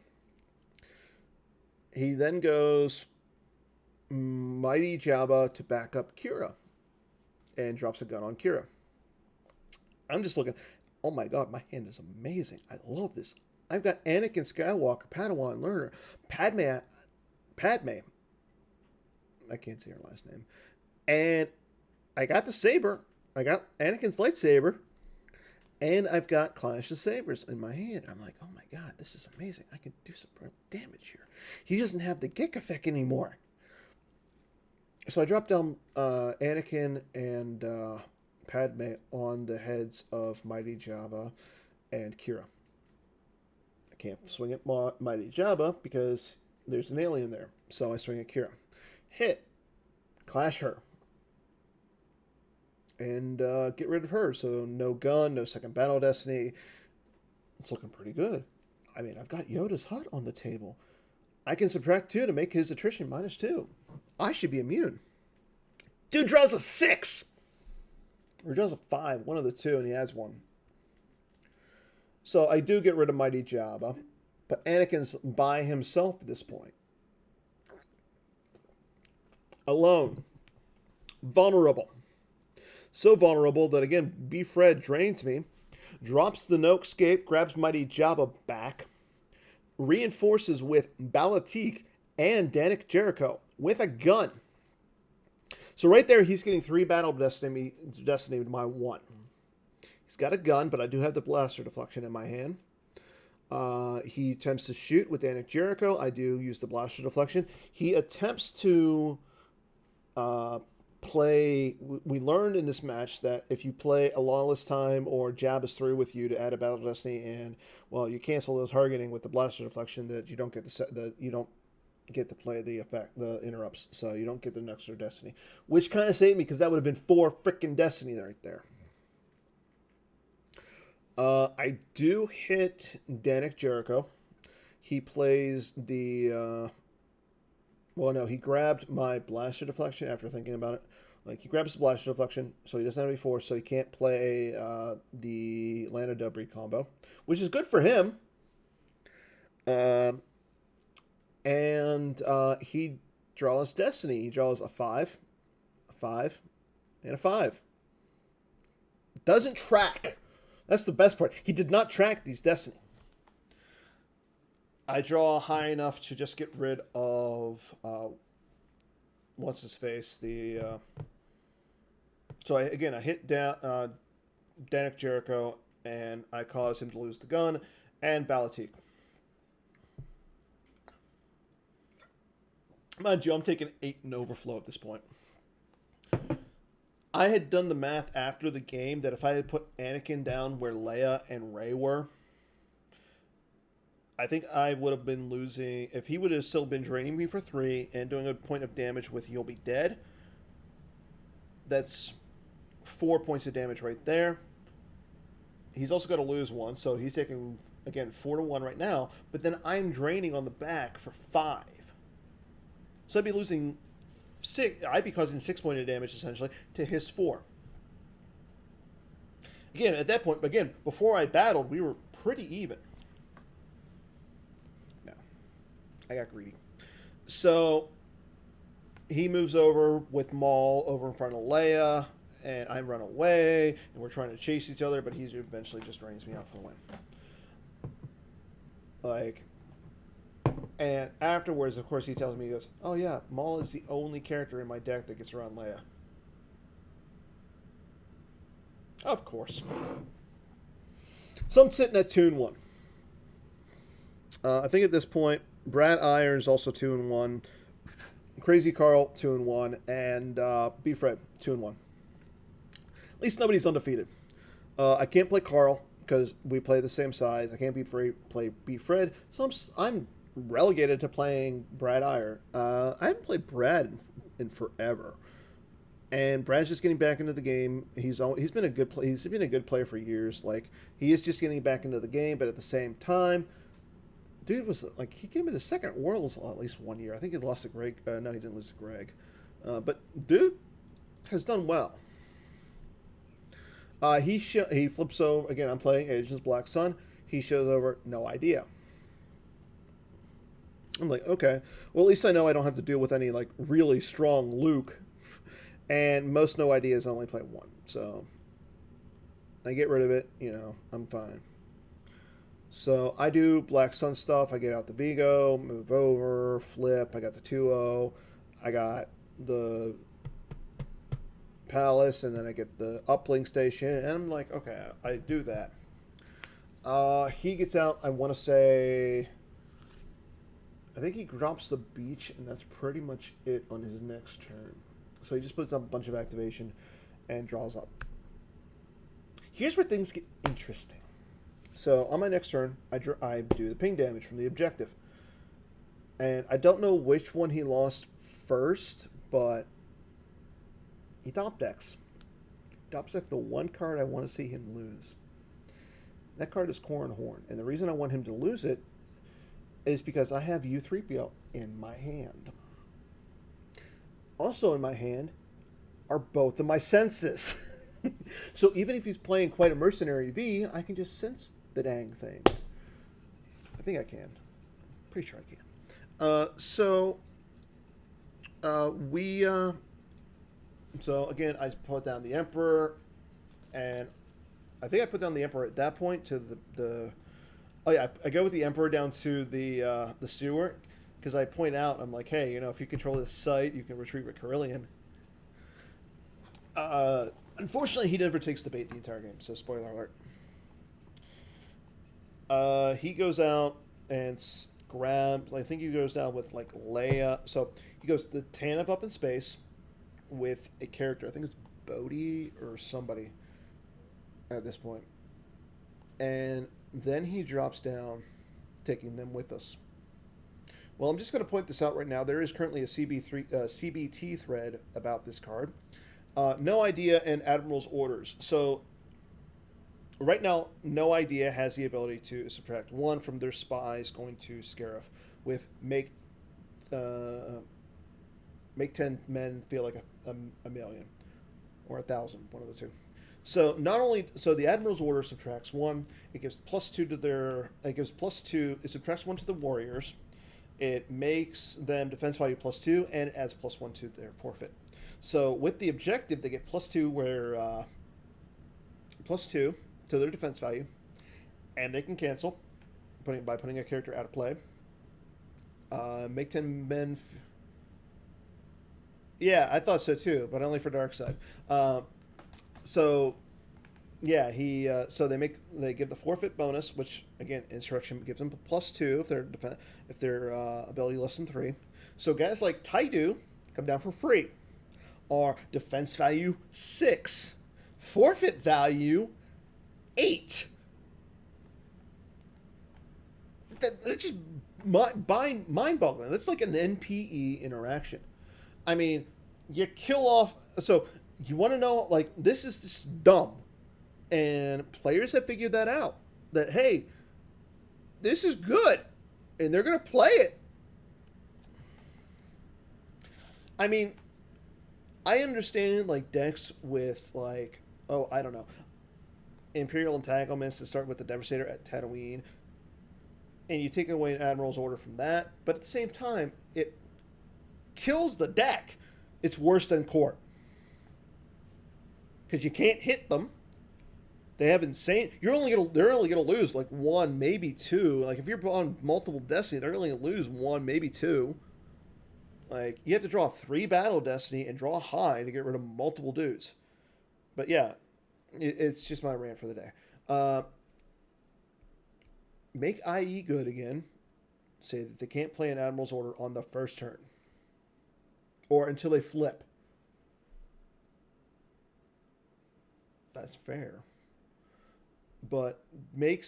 He then goes Mighty Jabba to back up Kira. and drops a gun on Kira. I'm just looking. Oh my god, my hand is amazing. I love this. I've got Anakin Skywalker, Padawan learner, Padme. I can't say her last name. And I got the saber. I got Anakin's lightsaber. And I've got Clash of Sabers in my hand. I'm like, oh my god, this is amazing. I can do some real damage here. He doesn't have the Gick effect anymore. So I dropped down Anakin and Padme on the heads of Mighty Jabba and Kira. I can't swing at Mighty Jabba because there's an alien there. So I swing at Kira. Hit. Clash her. And get rid of her. So no gun, no second battle destiny. It's looking pretty good. I mean, I've got Yoda's hut on the table. I can subtract 2 to make his attrition -2. I should be immune. Dude draws a 6! Or draws a 5, one of the two, and he has 1. So I do get rid of Mighty Jabba. But Anakin's by himself at this point. Alone. Vulnerable. So vulnerable that, again, B-Fred drains me, drops the Noke Scape, grabs Mighty Jabba back, reinforces with Balatik and Danik Jericho with a gun. So right there, he's getting 3 battle destiny to my 1. He's got a gun, but I do have the blaster deflection in my hand. He attempts to shoot with Danik Jericho. I do use the blaster deflection. He attempts to play. We learned in this match that if you play a Lawless Time or Jab is through with you to add a battle destiny, and well, you cancel the targeting with the blaster deflection, that you don't get you don't get to play the effect, the interrupts, so you don't get the extra destiny, which kind of saved me because that would have been 4 freaking destiny right there. I do hit Danik Jericho. He plays the. Well, no, he grabbed my blaster deflection after thinking about it. Like, he grabs the blaster deflection, so he doesn't have any force, so he can't play the Lando Dubry combo, which is good for him. And he draws Destiny. He draws a 5, a 5, and a 5. Doesn't track. That's the best part. He did not track these Destiny. I draw high enough to just get rid of what's his face? So I hit down Danik Jericho, and I cause him to lose the gun and Balatik. Mind you, I'm taking 8 in overflow at this point. I had done the math after the game that if I had put Anakin down where Leia and Rey were, I think I would have been losing. If he would have still been draining me for 3 and doing a point of damage with You'll Be Dead, that's 4 points of damage right there. He's also got to lose 1, so he's taking, again, 4-1 right now. But then I'm draining on the back for 5. So I'd be losing 6. I'd be causing 6 points of damage, essentially, to his 4. Again, at that point, again, before I battled, we were pretty even. I got greedy. So he moves over with Maul over in front of Leia, and I run away, and we're trying to chase each other, but he eventually just drains me out for the win. Like, and afterwards, of course, he tells me, he goes, oh yeah, Maul is the only character in my deck that gets around Leia. Of course. So I'm sitting at 2-1. I think at this point, Brad Irons also 2-1, Crazy Carl 2-1, and B-Fred 2-1. At least nobody's undefeated. I can't play Carl because we play the same size. I can't play B-Fred, so I'm relegated to playing Brad Iyer. I haven't played Brad in forever, and Brad's just getting back into the game. He's been a good player for years. Like, he is just getting back into the game, but at the same time, dude was like, he came into second Worlds at least 1 year. I think he lost to Greg. No, he didn't lose to Greg. But dude has done well. He flips over again. I'm playing Asia's Black Sun. He shows over no idea. I'm like, okay. Well, at least I know I don't have to deal with any like really strong Luke And most no ideas only play one. So I get rid of it, I'm fine. So I do Black Sun stuff. I get out the Vigo, move over, flip. I got the 2-0. I got the Palace, and then I get the uplink station. And I'm like, okay, I do that. He gets out, I want to say, I think he drops the beach, and that's pretty much it on his next turn. So he just puts up a bunch of activation and draws up. Here's where things get interesting. So on my next turn, I do the ping damage from the objective. And I don't know which one he lost first, but he top decks. Top decks the one card I want to see him lose. That card is Corn Horn. And the reason I want him to lose it is because I have U3PO in my hand. Also in my hand are both of my senses. So even if he's playing quite a mercenary V, I can just sense the dang thing. I think I can. Pretty sure I can. So again, I put down the Emperor, and I think I put down the Emperor at that point to the oh yeah, I go with the Emperor down to the sewer, because I point out, I'm like, hey, if you control this site, you can retreat with Corellian. Unfortunately, he never takes the bait the entire game, so spoiler alert. He goes out and grabs, I think he goes down with like Leia. So he goes the Tanov up in space with a character, I think it's Bodhi or somebody at this point. And then he drops down, taking them with us. Well, I'm just going to point this out right now. There is currently a CBT thread about this card. No Idea and Admiral's Orders. So right now, No Idea has the ability to subtract 1 from their spies going to Scarif with make 10 men feel like a million or 1,000, one of the two. So the Admiral's Order subtracts 1. It gives +2 to their. It gives +2. It subtracts 1 to the warriors. It makes them defense value +2 and adds +1 to their forfeit. So with the objective, they get +2 +2 to their defense value, and they can cancel by putting a character out of play. Make 10 men. Yeah, I thought so too, but only for Dark Side. So they give the forfeit bonus, which again insurrection gives them +2 if their ability less than 3. So guys like Taidu come down for free. Are defense value 6, forfeit value 8. That's just mind-boggling. That's like an NPE interaction. I mean, you kill off. So you want to know, like, this is just dumb, and players have figured that out. That hey, this is good, and they're gonna play it. I mean, I understand like decks with like, oh, I don't know, Imperial entanglements to start with the Devastator at Tatooine, and you take away an Admiral's Order from that, but at the same time, it kills the deck. It's worse than Court because you can't hit them. They have insane. They're only gonna lose like 1, maybe 2. Like if you're on multiple Destiny, they're only gonna lose 1, maybe 2. Like, you have to draw 3 Battle Destiny and draw high to get rid of multiple dudes. But yeah, it's just my rant for the day. Make IE good again. Say that they can't play an Admiral's Order on the first turn. Or until they flip. That's fair. But make it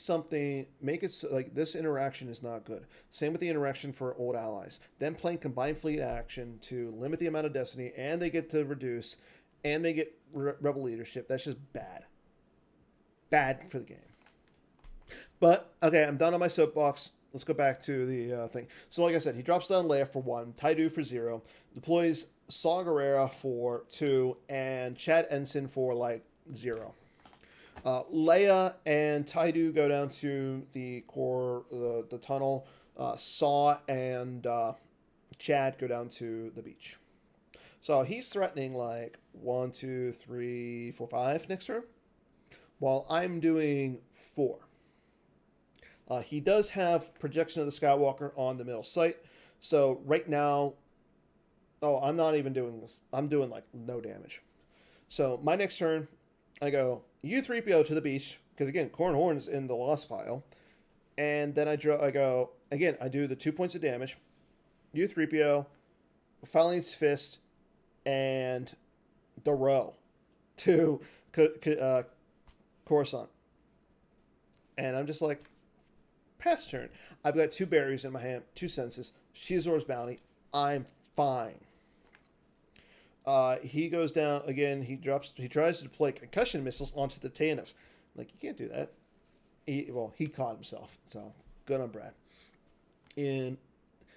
so, like this interaction is not good. Same with the interaction for old allies. Them playing combined fleet action to limit the amount of destiny, and they get to reduce, and they get rebel leadership. That's just bad. Bad for the game. But okay, I'm done on my soapbox. Let's go back to the thing. So like I said, he drops down Leia for 1, Taidu for 0, deploys Saw Gerrera for 2, and Chad Ensign for like 0. Leia and Taidu go down to the core, the tunnel. Saw and Chad go down to the beach. So he's threatening like 1, 2, 3, 4, 5 next turn, while I'm doing 4. He does have projection of the Skywalker on the middle sight. So right now, oh, I'm not even doing this. I'm doing like no damage. So my next turn, I go U3PO to the beach because again, Corn Horn's in the lost pile, and then I draw. I go again. I do the 2 points of damage. U3PO, Filing's Fist, and the row to Coruscant, and I'm just like, pass turn. I've got 2 berries in my hand, 2 senses. Shizor's bounty. I'm fine. He goes down again. He tries to deploy concussion missiles onto the Tantive. Like, you can't do that. He caught himself. So good on Brad. And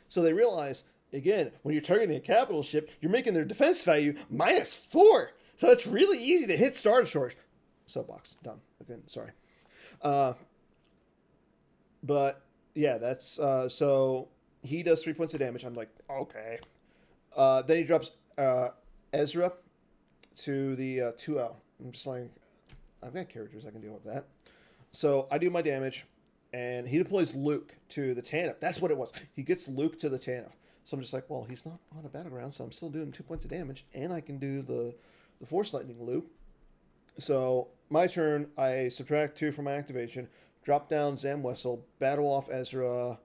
so they realize again, when you're targeting a capital ship, you're making their defense value -4. So it's really easy to hit Star Destroyers. Soapbox done. Again, sorry. But yeah, that's so he does 3 points of damage. I'm like, okay. Then he drops Ezra to the 2-0. I'm just like, I've got characters I can deal with that. So I do my damage, and he deploys Luke to the Tantive. That's what it was. He gets Luke to the Tantive. So I'm just like, well, he's not on a battleground, so I'm still doing 2 points of damage, and I can do the Force Lightning loop. So my turn, I subtract 2 from my activation, drop down Zam Wessel, battle off Ezra,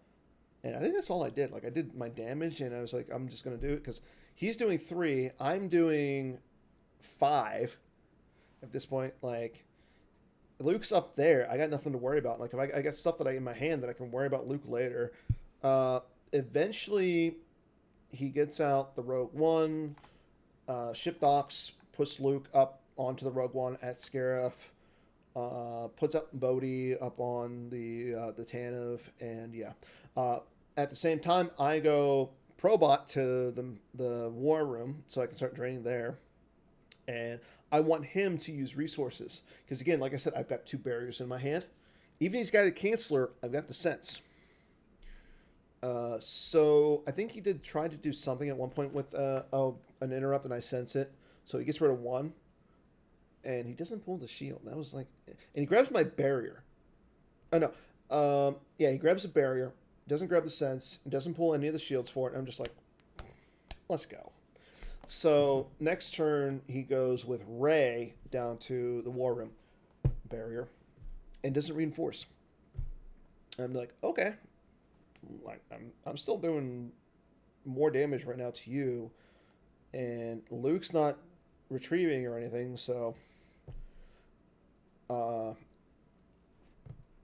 and I think that's all I did. Like, I did my damage, and I was like, I'm just going to do it, because he's doing 3, I'm doing 5 at this point. Like, Luke's up there. I got nothing to worry about. Like, if I got stuff that I in my hand that I can worry about Luke later. Eventually, he gets out the Rogue One, ship docks, puts Luke up onto the Rogue One at Scarif, puts up Bodhi up on the Tantive, and yeah. At the same time, I go Probot to the War Room so I can start draining there, and I want him to use resources because again, like I said, I've got 2 barriers in my hand. Even if he's got a Canceller, I've got the sense. So I think he did try to do something at one point with an interrupt, and I sense it. So he gets rid of 1, and he doesn't pull the shield. That was like, and he grabs my barrier. Oh no, yeah, he grabs a barrier, doesn't grab the sense, doesn't pull any of the shields for it. And I'm just like, let's go. So next turn he goes with Rey down to the War Room barrier, and doesn't reinforce. I'm like, okay. Like I'm still doing more damage right now to you, and Luke's not retrieving or anything, so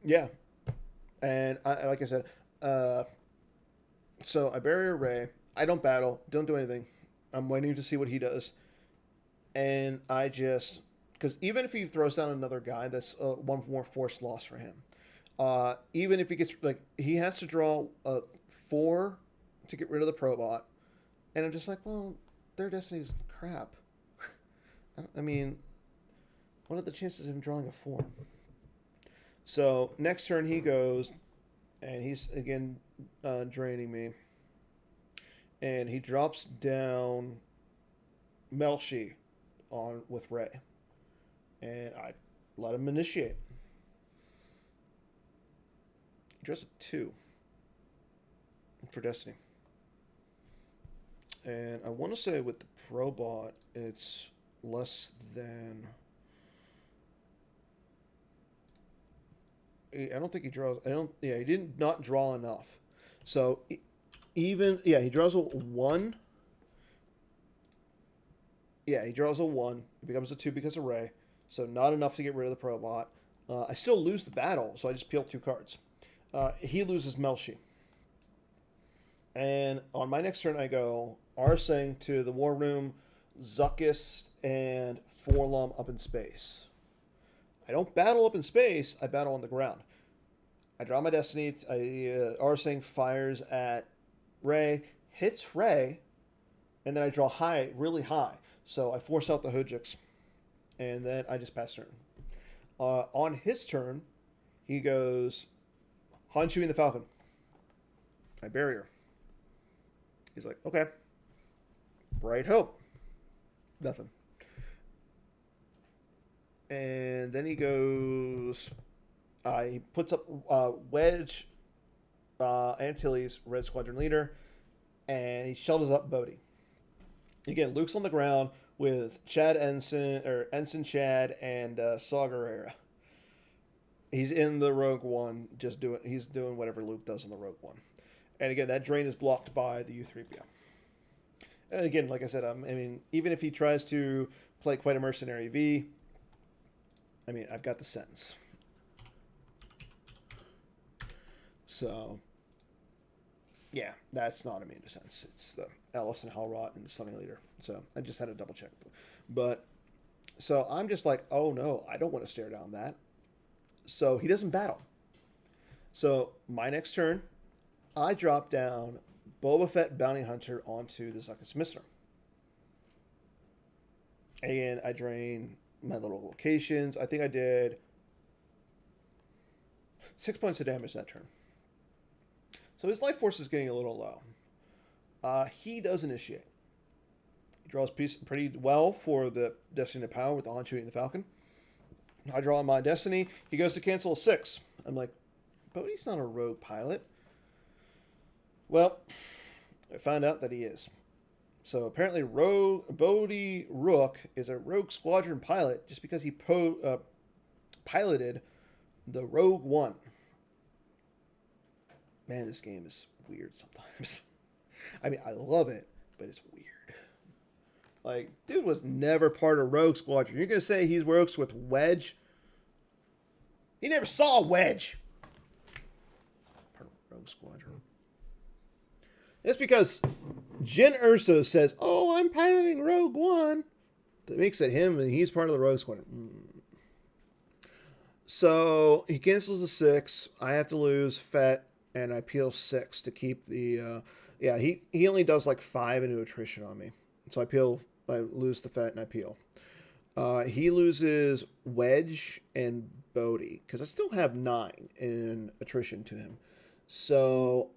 yeah. And I like I said, so I bury Rey. I don't battle, don't do anything. I'm waiting to see what he does, and I just because even if he throws down another guy, that's 1 more force loss for him. Even if he gets like he has to draw 4 to get rid of the Probot, and I'm just like, well, their destiny's crap. I mean, what are the chances of him drawing a 4? So next turn he goes, and he's again draining me, and he drops down Melshi on with Rey, and I let him initiate. Just a 2 for Destiny. And I want to say with the Probot, it's less than... I don't think he draws... Yeah, he did not draw enough. So, even... Yeah, he draws a 1. Yeah, he draws a 1. It becomes a 2 because of Rey. So, not enough to get rid of the Probot. I still lose the battle, so I just peel 2 cards. He loses Melshi. And on my next turn, I go Arsang to the War Room, Zuckuss, and Forlom up in space. I don't battle up in space, I battle on the ground. I draw my Destiny. Arsang fires at Rey, hits Rey, and then I draw high, really high. So I force out the Hojiks, and then I just pass turn. On his turn, he goes... Han Chewie the Falcon. I bury her. He's like, okay. Bright Hope. Nothing. And then he goes. He puts up Wedge, Antilles, Red Squadron leader, and he shelters up Bodhi. Again, Luke's on the ground with Chad Ensign or Ensign Chad and Saw Gerrera. He's in the Rogue One, he's doing whatever Luke does in the Rogue One. And again, that drain is blocked by the U-3PO. And again, like I said, I mean, even if he tries to play quite a mercenary V, I mean, I've got the sense. So, yeah, that's not immune to sense. It's the Ellison Hellrot and the Sunny Leader. So I just had to double check. But so I'm just like, oh no, I don't want to stare down that. So he doesn't battle. So my next turn, I drop down Boba Fett Bounty Hunter onto the Zuckuss Missler. And I drain my little locations. I think I did 6 points of damage that turn. So his life force is getting a little low. He does initiate. He draws pretty well for the Destiny of Power with the Han Chewie and the Falcon. I draw on my Destiny. He goes to cancel a 6. I'm like, Bodhi's not a rogue pilot. Well, I found out that he is. So apparently Bodhi Rook is a Rogue Squadron pilot just because he piloted the Rogue One. Man, this game is weird sometimes. I mean, I love it, but it's weird. Like, dude was never part of Rogue Squadron. You're going to say he works with Wedge? He never saw Wedge. Part of Rogue Squadron. It's because Jyn Erso says, oh, I'm piloting Rogue One. That makes it him, and he's part of the Rogue Squadron. So, he cancels the 6. I have to lose Fett, and I peel 6 to keep the... yeah, he only does like 5 into attrition on me. So I lose the Fett, and I peel. He loses Wedge and Bodhi, because I still have 9 in attrition to him. So...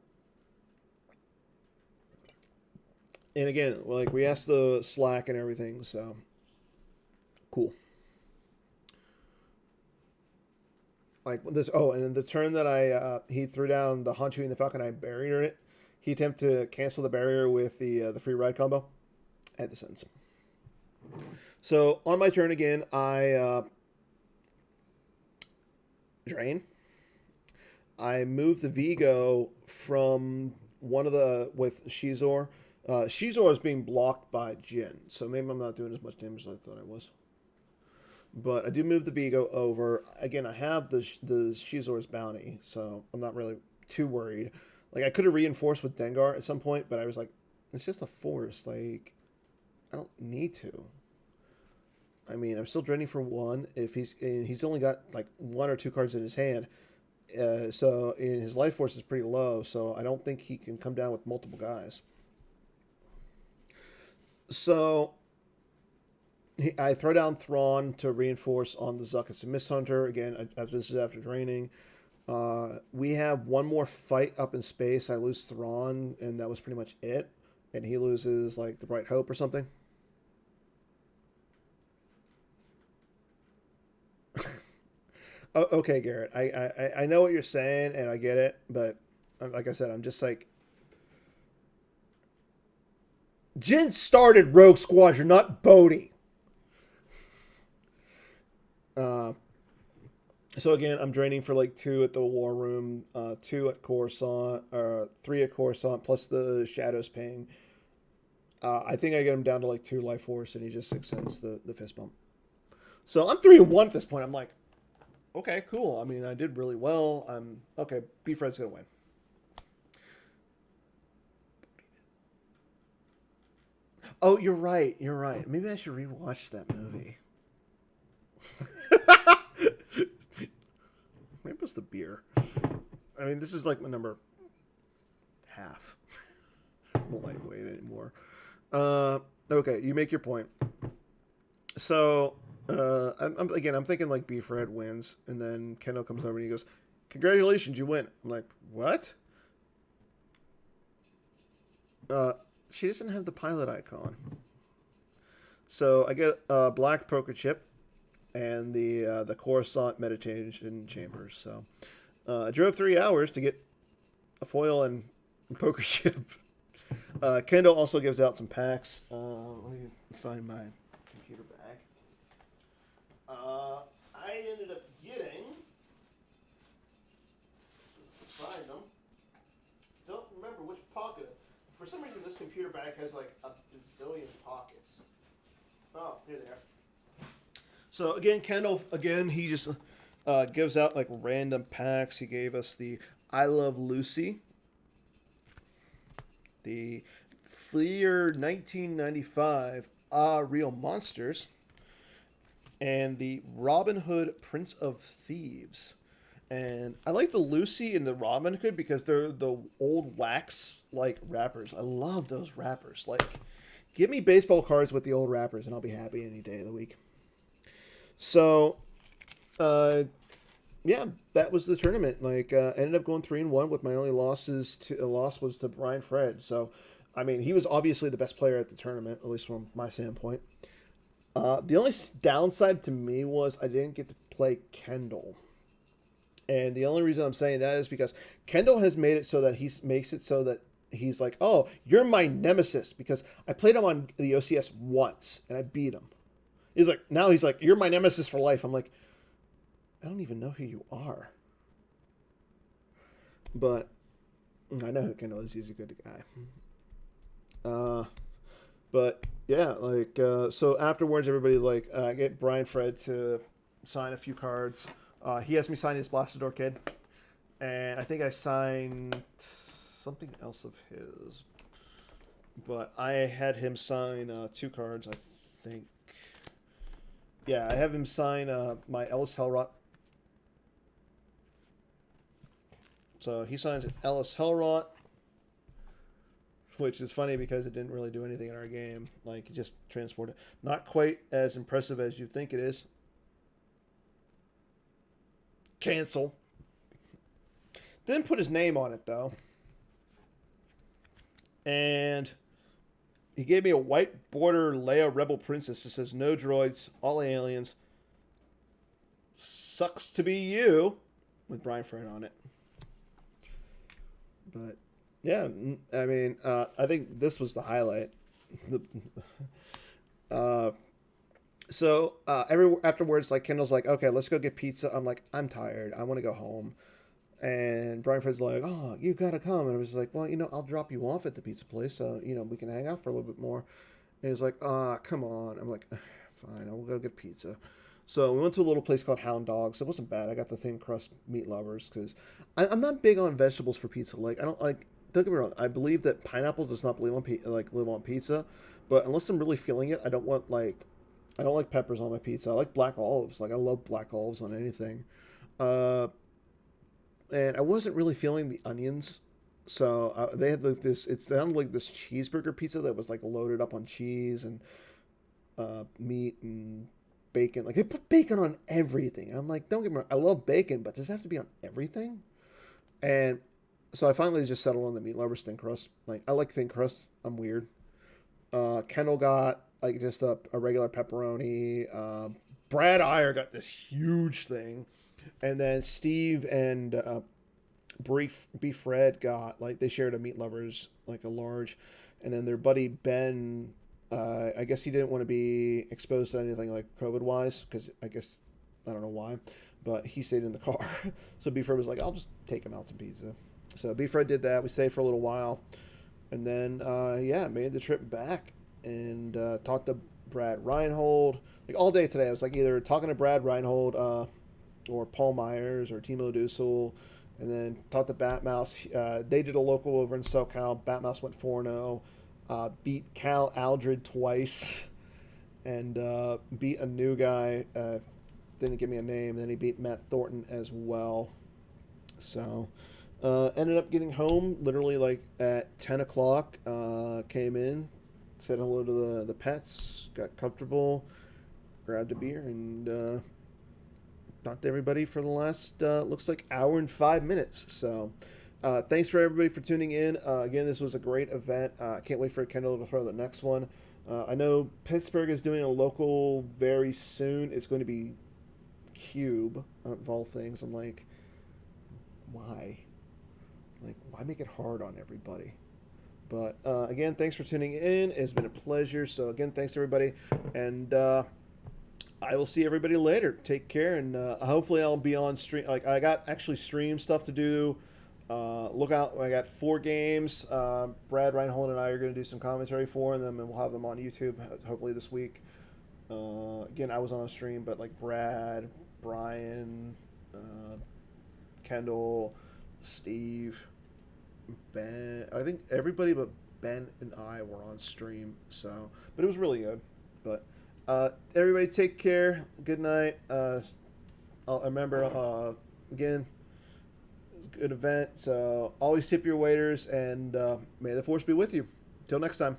And again, like, we asked the slack and everything, so cool. Like this. Oh, and in the turn that he threw down the Han Chewie and the Falcon, I buried it. He attempted to cancel the barrier with the free ride combo. I had the sense. So on my turn again, I drain. I move the Vigo from one of the with Shizor. Shizor is being blocked by Jyn, so maybe I'm not doing as much damage as I thought I was. But I do move the Vigo over. Again, I have the Shizor's bounty, so I'm not really too worried. Like, I could have reinforced with Dengar at some point, but I was like, it's just a force. Like, I don't need to. I mean, I'm still draining for 1. If he's only got like 1 or 2 cards in his hand, so his life force is pretty low. So I don't think he can come down with multiple guys. So I throw down Thrawn to reinforce on the Zuckuss and Misthunter. Again, this is after draining. We have one more fight up in space. I lose Thrawn, and that was pretty much it. And he loses, like, the Bright Hope or something. Okay, Garrett. I know what you're saying, and I get it. But, like I said, I'm just like... Jyn started Rogue Squadron, not Bodhi. So again, I'm draining for like 2 at the War Room, 2 at Coruscant, 3 at Coruscant, plus the Shadows ping. I think I get him down to like 2 life force, and he just extends the fist bump. So I'm 3-1 at this point. I'm like, okay, cool. I mean, I did really well. Okay. B-Fred's gonna win. Oh, you're right. You're right. Maybe I should rewatch that movie. Maybe it's the beer. I mean, this is like my number half. I'm lightweight anymore. Okay, you make your point. So, I'm thinking like B-Fred wins, and then Kendall comes over and he goes, "Congratulations, you win." I'm like, "What?" She doesn't have the pilot icon. So I get a black poker chip and the Coruscant meditation chambers. So I drove 3 hours to get a foil and poker chip. Kendall also gives out some packs. Let me find my computer bag. I ended up getting. Find them. Don't remember which pocket. For some reason, this computer bag has like a bazillion pockets. Oh, here they are. So again, Kendall. Again, he just gives out like random packs. He gave us the I Love Lucy, the Fleer 1995 Real Monsters, and the Robin Hood Prince of Thieves. And I like the Lucy and the Robin Hood because they're the old wax like wrappers. I love those wrappers. Like, give me baseball cards with the old wrappers, and I'll be happy any day of the week. So, yeah, that was the tournament. Like, ended up going 3-1 with my only loss was to Brian Fred. So, I mean, he was obviously the best player at the tournament, at least from my standpoint. The only downside to me was I didn't get to play Kendall. And the only reason I'm saying that is because Kendall has made it so that he's like, oh, you're my nemesis because I played him on the OCS once and I beat him. He's like, you're my nemesis for life. I'm like, I don't even know who you are. But I know who Kendall is. He's a good guy. But yeah, like, so afterwards, everybody like, get Brian Fred to sign a few cards. He has me sign his Blastador Kid, and I think I signed something else of his. But I had him sign 2 cards, I think. Yeah, I have him sign my Ellis Hellrot. So he signs Ellis Hellrot, which is funny because it didn't really do anything in our game. Like, it just transported. Not quite as impressive as you think it is. Cancel. Didn't put his name on it, though. And he gave me a white border Leia Rebel Princess. It says, no droids, all aliens. Sucks to be you. With Brian Fred on it. But, yeah, I mean, I think this was the highlight. So afterwards, like, Kendall's like, okay, let's go get pizza. I'm like, I'm tired. I want to go home. And Brian Fred's like, oh, you got to come. And I was like, well, I'll drop you off at the pizza place so, we can hang out for a little bit more. And he's like, come on. I'm like, fine, I'll go get pizza. So we went to a little place called Hound Dogs. It wasn't bad. I got the thin crust meat lovers because I'm not big on vegetables for pizza. Like, I don't like, don't get me wrong. I believe that pineapple does not live on pizza. But unless I'm really feeling it, I don't like peppers on my pizza. I like black olives. Like, I love black olives on anything. And I wasn't really feeling the onions. So they had like this, it sounded like this cheeseburger pizza that was like loaded up on cheese and meat and bacon. Like, they put bacon on everything. And I'm like, don't get me wrong, I love bacon, but does it have to be on everything? And so I finally just settled on the meat lovers thin crust. Like, I like thin crust. I'm weird. Kendall got like just a regular pepperoni. Brad Iyer got this huge thing. And then Steve and B. Fred got, like, they shared a meat lovers, like a large. And then their buddy Ben, I guess he didn't want to be exposed to anything like COVID-wise, because I guess, I don't know why, but he stayed in the car. So B. Fred was like, I'll just take him out some pizza. So B. Fred did that. We stayed for a little while. And then, made the trip back and talked to Brad Reinhold. Like, all day today, I was like either talking to Brad Reinhold, or Paul Myers or Timo Dussel, and then talked to Batmouse. They did a local over in SoCal. Batmouse went 4-0, beat Cal Aldred twice, and beat a new guy. Didn't give me a name. Then he beat Matt Thornton as well. So ended up getting home literally like at 10 o'clock. Came in, said hello to the pets, got comfortable, grabbed a beer, and talked to everybody for the last, looks like, hour and 5 minutes. So thanks for everybody for tuning in. Again, this was a great event. Can't wait for Kendall to throw the next one. I know Pittsburgh is doing a local very soon. It's going to be Cube of all things. I'm like, why? Like, why make it hard on everybody? But again, thanks for tuning in. It's been a pleasure. So again, thanks everybody, and I will see everybody later. Take care, and hopefully I'll be on stream. Like I got actually stream stuff to do. Look out! I got 4 games. Brad Reinhold and I are going to do some commentary for them, and we'll have them on YouTube hopefully this week. Again, I was on a stream, but like Brad, Brian, Kendall, Steve, Ben. I think everybody but Ben and I were on stream. So, but it was really good. But everybody, take care. Good night. I'll remember again. Good event. So always tip your waiters, and may the force be with you. Till next time.